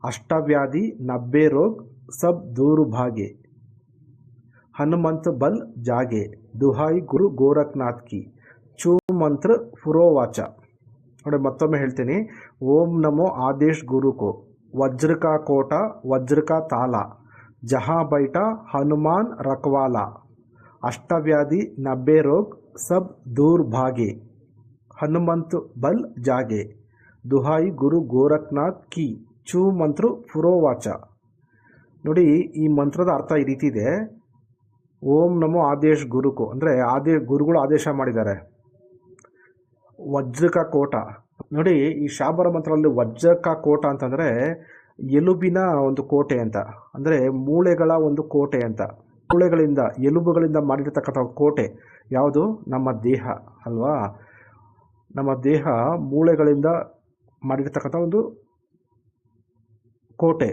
ಅಷ್ಟವ್ಯಾಧಿ 90 ರೋಗ್ ಸಬ್ ದೂರ್ ಭಾಗೆ ಹನುಮಂತ ಬಲ್ ಜಾಗೆ ದುಹಾಯಿ ಗುರು ಗೋರಖ್ನಾಥ್ ಕಿ ಚೂ ಮಂತ್ರ ಫುರೋವಾಚ. ನೋಡಿ, ಮತ್ತೊಮ್ಮೆ ಹೇಳ್ತೀನಿ. ಓಂ ನಮೋ ಆದೇಶ್ ಗುರುಕೋ ವಜ್ರ ಕಾ ಕೋಟ ವಜ್ರ ಕಾ ತಾಲ ಜಹಾ ಬೈಟಾ ಹನುಮಾನ್ ರಖವಾಲ ಅಷ್ಟವ್ಯಾಧಿ 90 ರೋಗ್ ಸಬ್ ದೂರ್ ಭಾಗೆ ಹನುಮಂತ ಬಲ್ ಜಾಗೆ ದುಹಾಯಿ ಗುರು ಗೋರಖ್ನಾಥ್ ಕಿ ಚೂ ಮಂತ್ರ ಫುರೋವಾಚ. ನೋಡಿ, ಈ ಮಂತ್ರದ ಅರ್ಥ ಈ ರೀತಿ ಇದೆ. ಓಂ ನಮೋ ಆದೇಶ್ ಗುರುಕೋ ಅಂದರೆ ಗುರುಗಳು ಆದೇಶ ಮಾಡಿದ್ದಾರೆ. ವಜ್ರಕ ಕೋಟ, ನೋಡಿ ಈ ಶಾಬರ ಮಂತ್ರದಲ್ಲಿ ವಜ್ರಕ ಕೋಟ ಅಂತಂದರೆ ಎಲುಬಿನ ಒಂದು ಕೋಟೆ ಅಂತ, ಅಂದರೆ ಮೂಳೆಗಳ ಒಂದು ಕೋಟೆ ಅಂತ. ಮೂಳೆಗಳಿಂದ, ಎಲುಬುಗಳಿಂದ ಮಾಡಿರ್ತಕ್ಕಂಥ ಕೋಟೆ ಯಾವುದು? ನಮ್ಮ ದೇಹ ಅಲ್ವಾ. ನಮ್ಮ ದೇಹ ಮೂಳೆಗಳಿಂದ ಮಾಡಿರ್ತಕ್ಕಂಥ ಒಂದು ಕೋಟೆ.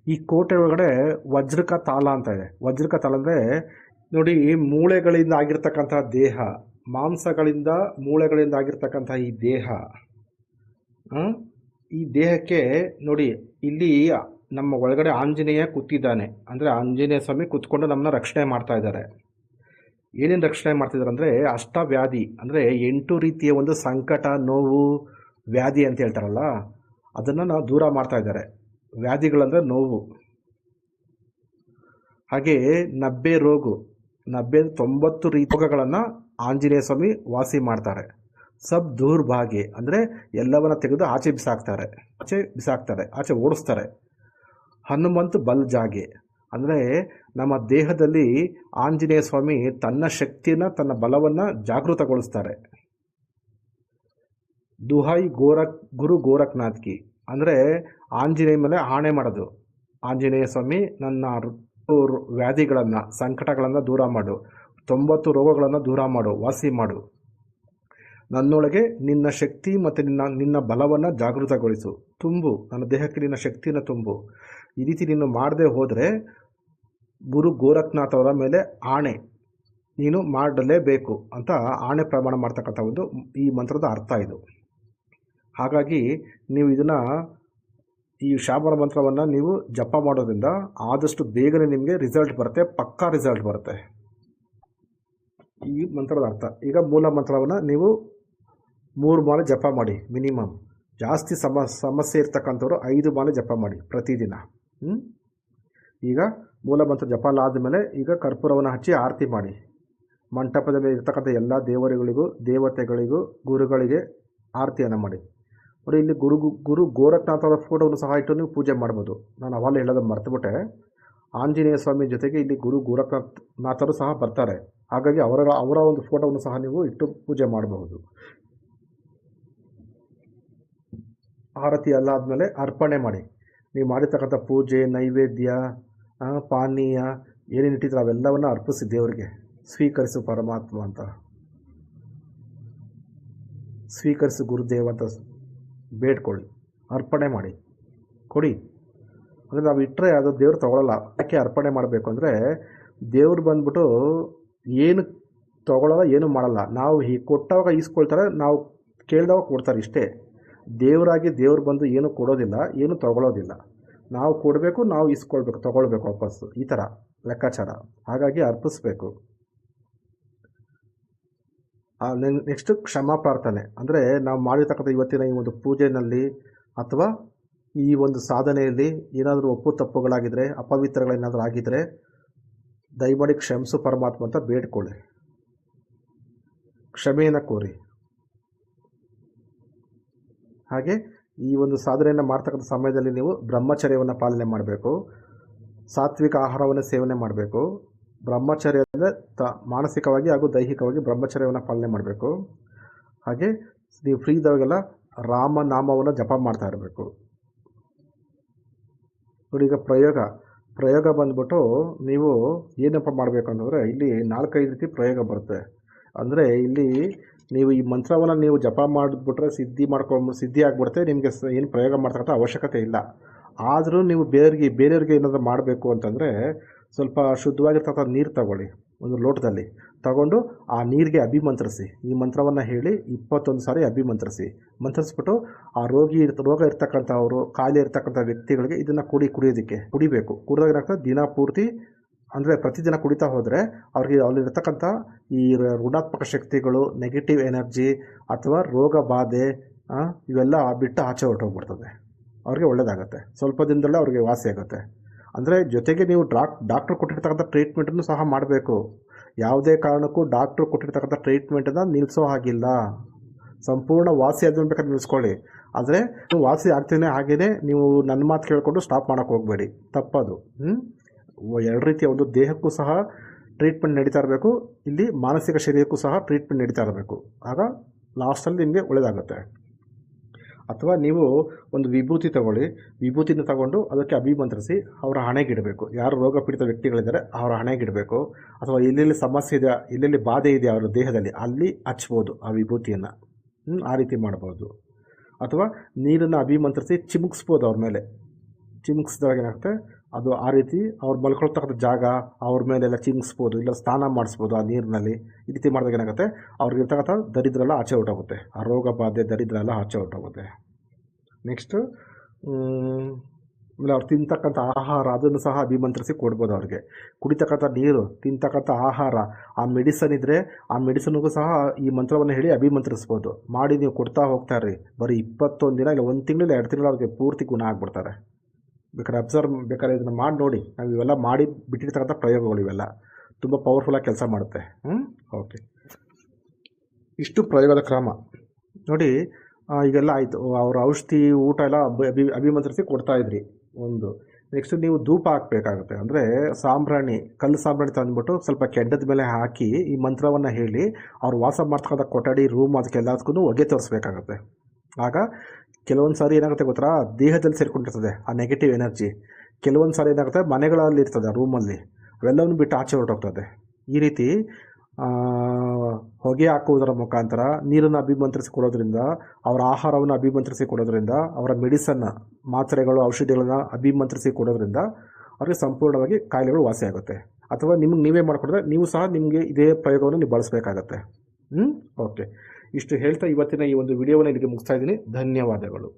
ಈ ಕೋಟೆ ಒಳಗಡೆ ವಜ್ರಕ ತಾಲ ಅಂತ ಇದೆ. ವಜ್ರಕ ತಾಲ ಅಂದರೆ ನೋಡಿ, ಮೂಳೆಗಳಿಂದ ಆಗಿರ್ತಕ್ಕಂಥ ದೇಹ, ಮಾಂಸಗಳಿಂದ ಮೂಳೆಗಳಿಂದ ಆಗಿರ್ತಕ್ಕಂಥ ಈ ದೇಹ, ಈ ದೇಹಕ್ಕೆ ನೋಡಿ ಇಲ್ಲಿ ನಮ್ಮ ಒಳಗಡೆ ಆಂಜನೇಯ ಕೂತಿದ್ದಾನೆ. ಅಂದರೆ ಆಂಜನೇಯ ಸ್ವಾಮಿ ಕೂತ್ಕೊಂಡು ನಮ್ಮನ್ನ ರಕ್ಷಣೆ ಮಾಡ್ತಾ ಇದ್ದಾರೆ. ಏನೇನು ರಕ್ಷಣೆ ಮಾಡ್ತಿದ್ದಾರೆ ಅಂದರೆ ಅಷ್ಟವ್ಯಾಧಿ, ಅಂದರೆ 8 ರೀತಿಯ ಒಂದು ಸಂಕಟ, ನೋವು, ವ್ಯಾಧಿ ಅಂತ ಹೇಳ್ತಾರಲ್ಲ, ಅದನ್ನು ನಾವು ದೂರ ಮಾಡ್ತಾ ಇದ್ದಾರೆ. ವ್ಯಾಧಿಗಳಂದರೆ ನೋವು. ಹಾಗೆ 90 ರೋಗು, 90 ರೀತಿ ರೋಗಗಳನ್ನು ಆಂಜನೇಯ ಸ್ವಾಮಿ ವಾಸಿ ಮಾಡ್ತಾರೆ. ಸಬ್ ದೂರ್ ಭಾಗೆ ಅಂದರೆ ಎಲ್ಲವನ್ನ ತೆಗೆದು ಆಚೆ ಬಿಸಾಕ್ತಾರೆ, ಆಚೆ ಓಡಿಸ್ತಾರೆ. ಹನುಮಂತ್ ಬಲ್ ಜಾಗೆ ಅಂದರೆ ನಮ್ಮ ದೇಹದಲ್ಲಿ ಆಂಜನೇಯ ಸ್ವಾಮಿ ತನ್ನ ಶಕ್ತಿಯನ್ನು, ತನ್ನ ಬಲವನ್ನು ಜಾಗೃತಗೊಳಿಸ್ತಾರೆ. ದುಹಾಯಿ ಗುರು ಗೋರಖ್ನಾಥ್ ಕಿ ಅಂದರೆ ಆಂಜನೇಯ ಮೇಲೆ ಆಣೆ ಮಾಡೋದು. ಆಂಜನೇಯ ಸ್ವಾಮಿ, ನನ್ನ ವ್ಯಾಧಿಗಳನ್ನು, ಸಂಕಟಗಳನ್ನು ದೂರ ಮಾಡು, 90 ರೋಗಗಳನ್ನು ದೂರ ಮಾಡು, ವಾಸಿ ಮಾಡು. ನನ್ನೊಳಗೆ ನಿನ್ನ ಶಕ್ತಿ ಮತ್ತು ನಿನ್ನ ಬಲವನ್ನು ಜಾಗೃತಗೊಳಿಸು, ತುಂಬು, ನನ್ನ ದೇಹಕ್ಕೆ ನಿನ್ನ ಶಕ್ತಿಯನ್ನು ತುಂಬು. ಈ ರೀತಿ ನೀನು ಮಾಡದೆ ಹೋದರೆ ಗುರು ಗೋರಖ್ನಾಥ್ ಅವರ ಮೇಲೆ ಆಣೆ, ನೀನು ಮಾಡಲೇಬೇಕು ಅಂತ ಆಣೆ ಪ್ರಮಾಣ ಮಾಡ್ತಕ್ಕಂಥ ಒಂದು ಈ ಮಂತ್ರದ ಅರ್ಥ ಇದು. ಹಾಗಾಗಿ ನೀವು ಇದನ್ನು, ಈ ಶಾಬರ ಮಂತ್ರವನ್ನು ನೀವು ಜಪ ಮಾಡೋದ್ರಿಂದ ಆದಷ್ಟು ಬೇಗನೆ ನಿಮಗೆ ರಿಸಲ್ಟ್ ಬರುತ್ತೆ, ಪಕ್ಕಾ ರಿಸಲ್ಟ್ ಬರುತ್ತೆ. ಈ ಮಂತ್ರದ ಅರ್ಥ. ಈಗ ಮೂಲ ಮಂತ್ರವನ್ನು ನೀವು 3 ಮಾಲೆ ಜಪ ಮಾಡಿ ಮಿನಿಮಮ್. ಜಾಸ್ತಿ ಸಮಸ್ಯೆ ಇರ್ತಕ್ಕಂಥವ್ರು 5 ಮಾಲೆ ಜಪ ಮಾಡಿ ಪ್ರತಿದಿನ. ಈಗ ಮೂಲ ಮಂತ್ರ ಜಪ ಆದಮೇಲೆ ಈಗ ಕರ್ಪೂರವನ್ನು ಹಚ್ಚಿ ಆರತಿ ಮಾಡಿ. ಮಂಟಪದ ಮೇಲೆ ಇರ್ತಕ್ಕಂಥ ಎಲ್ಲ ದೇವರುಗಳಿಗೂ, ದೇವತೆಗಳಿಗೂ, ಗುರುಗಳಿಗೆ ಆರತಿಯನ್ನು ಮಾಡಿ. ನೋಡಿ, ಇಲ್ಲಿ ಗುರು ಗೋರಖ್ನಾಥ್ ಅವರ ಫೋಟೋವನ್ನು ಸಹ ಇಟ್ಟು ನೀವು ಪೂಜೆ ಮಾಡ್ಬೋದು. ನಾನು ಅವಾಗಲೇ ಹೇಳೋದನ್ನು ಮರ್ತುಬಿಟ್ಟೆ. ಆಂಜನೇಯ ಸ್ವಾಮಿ ಜೊತೆಗೆ ಇಲ್ಲಿ ಗುರು ಗೋರಖ್ನಾಥರು ಸಹ ಬರ್ತಾರೆ. ಹಾಗಾಗಿ ಅವರ ಒಂದು ಫೋಟೋವನ್ನು ಸಹ ನೀವು ಇಟ್ಟು ಪೂಜೆ ಮಾಡಬಹುದು. ಆರತಿ ಎಲ್ಲ ಆದಮೇಲೆ ಅರ್ಪಣೆ ಮಾಡಿ. ನೀವು ಮಾಡಿರ್ತಕ್ಕಂಥ ಪೂಜೆ, ನೈವೇದ್ಯ, ಪಾನೀಯ ಏನೇನು ಇಟ್ಟಿದ್ರೆ ಅವೆಲ್ಲವನ್ನು ಅರ್ಪಿಸಿ ದೇವರಿಗೆ. ಸ್ವೀಕರಿಸು ಪರಮಾತ್ಮ ಅಂತ, ಸ್ವೀಕರಿಸು ಗುರುದೇವ ಅಂತ ಬೇಡ್ಕೊಳ್ಳಿ, ಅರ್ಪಣೆ ಮಾಡಿ, ಕೊಡಿ. ಅಂದರೆ ನಾವು ಇಟ್ಟರೆ ಅದು ದೇವ್ರು ತೊಗೊಳ್ಳಲ್ಲ. ಯಾಕೆ ಅರ್ಪಣೆ ಮಾಡಬೇಕು ಅಂದರೆ, ದೇವ್ರು ಬಂದ್ಬಿಟ್ಟು ಏನು ತೊಗೊಳ್ಳಲ್ಲ, ಏನು ಮಾಡಲ್ಲ. ನಾವು ಹೀಗೆ ಕೊಟ್ಟವಾಗ ಈಸ್ಕೊಳ್ತಾರೆ, ನಾವು ಕೇಳಿದವಾಗ ಕೊಡ್ತಾರೆ, ಇಷ್ಟೇ. ದೇವರಾಗಿ ದೇವ್ರು ಬಂದು ಏನು ಕೊಡೋದಿಲ್ಲ, ಏನು ತೊಗೊಳ್ಳೋದಿಲ್ಲ. ನಾವು ಕೊಡಬೇಕು, ನಾವು ಇಸ್ಕೊಳ್ಬೇಕು, ತೊಗೊಳ್ಬೇಕು ವಾಪಸ್ಸು, ಈ ಥರ ಲೆಕ್ಕಾಚಾರ. ಹಾಗಾಗಿ ಅರ್ಪಿಸ್ಬೇಕು. ನೆಕ್ಸ್ಟು ಕ್ಷಮಾ ಪ್ರಾರ್ಥನೆ. ಅಂದರೆ ನಾವು ಮಾಡಿರ್ತಕ್ಕಂಥ ಇವತ್ತಿನ ಈ ಒಂದು ಪೂಜೆಯಲ್ಲಿ ಅಥವಾ ಈ ಒಂದು ಸಾಧನೆಯಲ್ಲಿ ಏನಾದರೂ ಒಪ್ಪು ತಪ್ಪುಗಳಾಗಿದ್ದರೆ, ಅಪವಿತ್ರಗಳೇನಾದರೂ ಆಗಿದ್ದರೆ ದಯಮಾಡಿ ಕ್ಷಮಿಸು ಪರಮಾತ್ಮ ಅಂತ ಬೇಡ್ಕೊಳ್ಳಿ, ಕ್ಷಮೆಯನ್ನು ಕೋರಿ. ಹಾಗೆ ಈ ಒಂದು ಸಾಧನೆಯನ್ನು ಮಾಡ್ತಕ್ಕಂಥ ಸಮಯದಲ್ಲಿ ನೀವು ಬ್ರಹ್ಮಚರ್ಯವನ್ನು ಪಾಲನೆ ಮಾಡಬೇಕು, ಸಾತ್ವಿಕ ಆಹಾರವನ್ನು ಸೇವನೆ ಮಾಡಬೇಕು. ಬ್ರಹ್ಮಚರ್ಯ ಅಂದರೆ ಮಾನಸಿಕವಾಗಿ ಹಾಗೂ ದೈಹಿಕವಾಗಿ ಬ್ರಹ್ಮಚರ್ಯವನ್ನು ಪಾಲನೆ ಮಾಡಬೇಕು. ಹಾಗೆ ನೀವು ಫ್ರೀ ಇದ್ದಾಗೆಲ್ಲ ರಾಮನಾಮವನ್ನು ಜಪ ಮಾಡ್ತಾ ಇರಬೇಕು. ನೋಡಿ, ಈಗ ಪ್ರಯೋಗ ಬಂದ್ಬಿಟ್ಟು ನೀವು ಏನಪ್ಪ ಮಾಡಬೇಕು ಅಂತಂದರೆ ಇಲ್ಲಿ 4-5 ರೀತಿ ಪ್ರಯೋಗ ಬರುತ್ತೆ. ಅಂದರೆ ಇಲ್ಲಿ ನೀವು ಈ ಮಂತ್ರವನ್ನು ನೀವು ಜಪ ಮಾಡಿಬಿಟ್ರೆ ಸಿದ್ಧಿ ಆಗಿಬಿಡುತ್ತೆ. ನಿಮಗೆ ಏನು ಪ್ರಯೋಗ ಮಾಡ್ತಕ್ಕಂಥ ಅವಶ್ಯಕತೆ ಇಲ್ಲ. ಆದರೂ ನೀವು ಬೇರೆಯವ್ರಿಗೆ ಏನಾದರೂ ಮಾಡಬೇಕು ಅಂತಂದರೆ ಸ್ವಲ್ಪ ಶುದ್ಧವಾಗಿರ್ತಕ್ಕಂಥ ನೀರು ತಗೊಳ್ಳಿ, ಒಂದು ಲೋಟದಲ್ಲಿ ತಗೊಂಡು ಆ ನೀರಿಗೆ ಅಭಿಮಂತ್ರಿಸಿ. ಈ ಮಂತ್ರವನ್ನು ಹೇಳಿ 21 ಸಾರಿ ಮಂತ್ರಿಸ್ಬಿಟ್ಟು ಆ ರೋಗ ಇರ್ತಕ್ಕಂಥವರು, ಕಾಯಿಲೆ ಇರ್ತಕ್ಕಂಥ ವ್ಯಕ್ತಿಗಳಿಗೆ ಇದನ್ನು ಕುಡಿಬೇಕು. ಕುಡಿದಾಗ ಏನಾಗ್ತದೆ, ದಿನ ಪೂರ್ತಿ ಅಂದರೆ ಪ್ರತಿದಿನ ಕುಡಿತಾ ಹೋದರೆ ಅಲ್ಲಿರ್ತಕ್ಕಂಥ ಈ ಋಣಾತ್ಮಕ ಶಕ್ತಿಗಳು, ನೆಗೆಟಿವ್ ಎನರ್ಜಿ ಅಥವಾ ರೋಗ ಬಾಧೆ ಇವೆಲ್ಲ ಬಿಟ್ಟು ಆಚೆ ಹೊರಟೋಗ್ಬಿಡ್ತದೆ. ಅವ್ರಿಗೆ ಒಳ್ಳೆಯದಾಗುತ್ತೆ. ಸ್ವಲ್ಪ ದಿನದಲ್ಲೇ ಅವ್ರಿಗೆ ವಾಸಿ ಆಗುತ್ತೆ. ಅಂದರೆ ಜೊತೆಗೆ ನೀವು ಡಾಕ್ಟ್ರು ಕೊಟ್ಟಿರ್ತಕ್ಕಂಥ ಟ್ರೀಟ್ಮೆಂಟನ್ನು ಸಹ ಮಾಡಬೇಕು. ಯಾವುದೇ ಕಾರಣಕ್ಕೂ ಡಾಕ್ಟ್ರು ಕೊಟ್ಟಿರ್ತಕ್ಕಂಥ ಟ್ರೀಟ್ಮೆಂಟನ್ನು ನಿಲ್ಲಿಸೋ ಹಾಗಿಲ್ಲ. ಸಂಪೂರ್ಣ ವಾಸಿ ಆದ್ಮೇಲೆ ಬೇಕಾದ್ರೆ ನಿಲ್ಲಿಸ್ಕೊಳ್ಳಿ. ಆದರೆ ವಾಸಿ ಆಗ್ತೇನೆ ಹಾಗೆಯೇ ನೀವು ನನ್ನ ಮಾತು ಕೇಳಿಕೊಂಡು ಸ್ಟಾಪ್ ಮಾಡೋಕ್ಕೆ ಹೋಗಬೇಡಿ, ತಪ್ಪದು. 2 ರೀತಿಯ ಒಂದು ದೇಹಕ್ಕೂ ಸಹ ಟ್ರೀಟ್ಮೆಂಟ್ ನಡೀತಾ ಇರಬೇಕು, ಇಲ್ಲಿ ಮಾನಸಿಕ ಶರೀರಕ್ಕೂ ಸಹ ಟ್ರೀಟ್ಮೆಂಟ್ ನಡೀತಾ ಇರಬೇಕು. ಆಗ ಲಾಸ್ಟಲ್ಲಿ ನಿಮಗೆ ಒಳ್ಳೆಯದಾಗುತ್ತೆ. ಅಥವಾ ನೀವು ಒಂದು ವಿಭೂತಿನ ತಗೊಂಡು ಅದಕ್ಕೆ ಅಭಿಮಂತ್ರಿಸಿ ಅವರ ಹಣೆಗಿಡಬೇಕು. ಯಾರು ರೋಗ ಪೀಡಿತ ವ್ಯಕ್ತಿಗಳಿದ್ದಾರೆ ಅವರ ಹಣೆಗಿಡಬೇಕು. ಅಥವಾ ಎಲ್ಲೆಲ್ಲಿ ಸಮಸ್ಯೆ ಇದೆ, ಎಲ್ಲೆಲ್ಲಿ ಬಾಧೆ ಇದೆ ಅವರ ದೇಹದಲ್ಲಿ, ಅಲ್ಲಿ ಹಚ್ಬೋದು ಆ ವಿಭೂತಿಯನ್ನು. ಆ ರೀತಿ ಮಾಡ್ಬೋದು. ಅಥವಾ ನೀರನ್ನು ಅಭಿಮಂತ್ರಿಸಿ ಚಿಮುಕ್ಸ್ಬೋದು ಅವ್ರ ಮೇಲೆ. ಚಿಮುಕ್ಸಿದಾಗ ಏನಾಗುತ್ತೆ, ಅದು ಆ ರೀತಿ ಅವ್ರು ಮಲ್ಕೊಳ್ತಕ್ಕಂಥ ಜಾಗ ಅವ್ರ ಮೇಲೆಲ್ಲ ಚಿಮುಕ್ಸ್ಬೋದು, ಇಲ್ಲ ಸ್ನಾನ ಮಾಡಿಸ್ಬೋದು ಆ ನೀರಿನಲ್ಲಿ. ಈ ರೀತಿ ಮಾಡಿದಾಗ ಏನಾಗುತ್ತೆ, ಅವ್ರಿಗಿರ್ತಕ್ಕಂಥ ದರಿದ್ರ ಎಲ್ಲ ಆಚೆ ಹೊರಟೋಗುತ್ತೆ. ಆ ರೋಗ ಬಾಧೆ ದರಿದ್ರ ಎಲ್ಲ ಆಚೆ ಹೊರಟೋಗುತ್ತೆ. ನೆಕ್ಸ್ಟು ಆಮೇಲೆ ಅವ್ರು ತಿಂತಕ್ಕಂಥ ಆಹಾರ ಅದನ್ನು ಸಹ ಅಭಿಮಂತ್ರಿಸಿ ಕೊಡ್ಬೋದು ಅವ್ರಿಗೆ. ಕುಡಿತಕ್ಕಂಥ ನೀರು, ತಿಂತಕ್ಕಂಥ ಆಹಾರ, ಆ ಮೆಡಿಸನ್ ಇದ್ದರೆ ಆ ಮೆಡಿಸನ್ಗೂ ಸಹ ಈ ಮಂತ್ರವನ್ನು ಹೇಳಿ ಅಭಿಮಂತ್ರಿಸ್ಬೋದು. ಮಾಡಿ ನೀವು ಕೊಡ್ತಾ ಹೋಗ್ತಾರ್ರಿ. ಬರೀ 21 ದಿನ ಇಲ್ಲ 1 ತಿಂಗಳು 2 ತಿಂಗಳು ಅವ್ರಿಗೆ ಪೂರ್ತಿ ಗುಣ ಆಗಿಬಿಡ್ತಾರೆ. ಬೇಕಾದ್ರೆ ಇದನ್ನು ಮಾಡಿ ನೋಡಿ. ನಾವು ಇವೆಲ್ಲ ಮಾಡಿ ಬಿಟ್ಟಿರ್ತಕ್ಕಂಥ ಪ್ರಯೋಗಗಳು ಇವೆಲ್ಲ ತುಂಬ ಪವರ್ಫುಲ್ಲಾಗಿ ಕೆಲಸ ಮಾಡುತ್ತೆ. ಓಕೆ, ಇಷ್ಟು ಪ್ರಯೋಗದ ಕ್ರಮ ನೋಡಿ. ಈಗೆಲ್ಲ ಆಯಿತು. ಅವ್ರ ಔಷಧಿ, ಊಟ ಎಲ್ಲ ಅಭಿಮಂತ್ರಿಸಿ ಕೊಡ್ತಾಯಿದ್ರಿ ಒಂದು. ನೆಕ್ಸ್ಟ್ ನೀವು ಧೂಪ ಹಾಕಬೇಕಾಗುತ್ತೆ. ಅಂದರೆ ಕಲ್ಲು ಸಾಂಬ್ರಾಣಿ ತಂದುಬಿಟ್ಟು ಸ್ವಲ್ಪ ಕೆಡ್ಡದ ಮೇಲೆ ಹಾಕಿ ಈ ಮಂತ್ರವನ್ನು ಹೇಳಿ ಅವ್ರು ವಾಸ ಮಾಡ್ತಕ್ಕಂಥ ಕೊಠಡಿ, ರೂಮ್ ಅದಕ್ಕೆಲ್ಲದಕ್ಕೂ ಹೊಗೆ ತೋರಿಸ್ಬೇಕಾಗತ್ತೆ. ಆಗ ಕೆಲವೊಂದು ಸಾರಿ ಏನಾಗುತ್ತೆ ಗೊತ್ತಾ, ದೇಹದಲ್ಲಿ ಸೇರಿಕೊಂಡಿರ್ತದೆ ಆ ನೆಗೆಟಿವ್ ಎನರ್ಜಿ. ಕೆಲವೊಂದು ಸಾರಿ ಏನಾಗುತ್ತೆ, ಮನೆಗಳಲ್ಲಿ ಇರ್ತದೆ, ರೂಮಲ್ಲಿ, ಅವೆಲ್ಲವನ್ನು ಬಿಟ್ಟು ಆಚೆ ಹೊರಟೋಗ್ತದೆ. ಈ ರೀತಿ ಹೊಗೆ ಹಾಕುವುದರ ಮುಖಾಂತರ, ನೀರನ್ನು ಅಭಿಮಂತ್ರಿಸಿ ಕೊಡೋದ್ರಿಂದ, ಅವರ ಆಹಾರವನ್ನು ಅಭಿಮಂತ್ರಿಸಿ ಕೊಡೋದ್ರಿಂದ, ಅವರ ಮೆಡಿಸನ್, ಮಾತ್ರೆಗಳು, ಔಷಧಿಗಳನ್ನು ಅಭಿಮಂತ್ರಿಸಿ ಕೊಡೋದ್ರಿಂದ ಅವ್ರಿಗೆ ಸಂಪೂರ್ಣವಾಗಿ ಕಾಯಿಲೆಗಳು ವಾಸಿಯಾಗುತ್ತೆ. ಅಥವಾ ನಿಮಗೆ ನೀವೇ ಮಾಡಿಕೊಟ್ರೆ ನೀವು ಸಹ ನಿಮಗೆ ಇದೇ ಪ್ರಯೋಗವನ್ನು ನೀವು ಬಳಸಬೇಕಾಗತ್ತೆ. ಓಕೆ, ಇಷ್ಟು ಹೇಳ್ತಾ ಇವತ್ತಿನ ಈ ಒಂದು ವಿಡಿಯೋವನ್ನು ಇಲ್ಲಿಗೆ ಮುಗಿಸ್ತಾ ಇದ್ದೀನಿ. ಧನ್ಯವಾದಗಳು.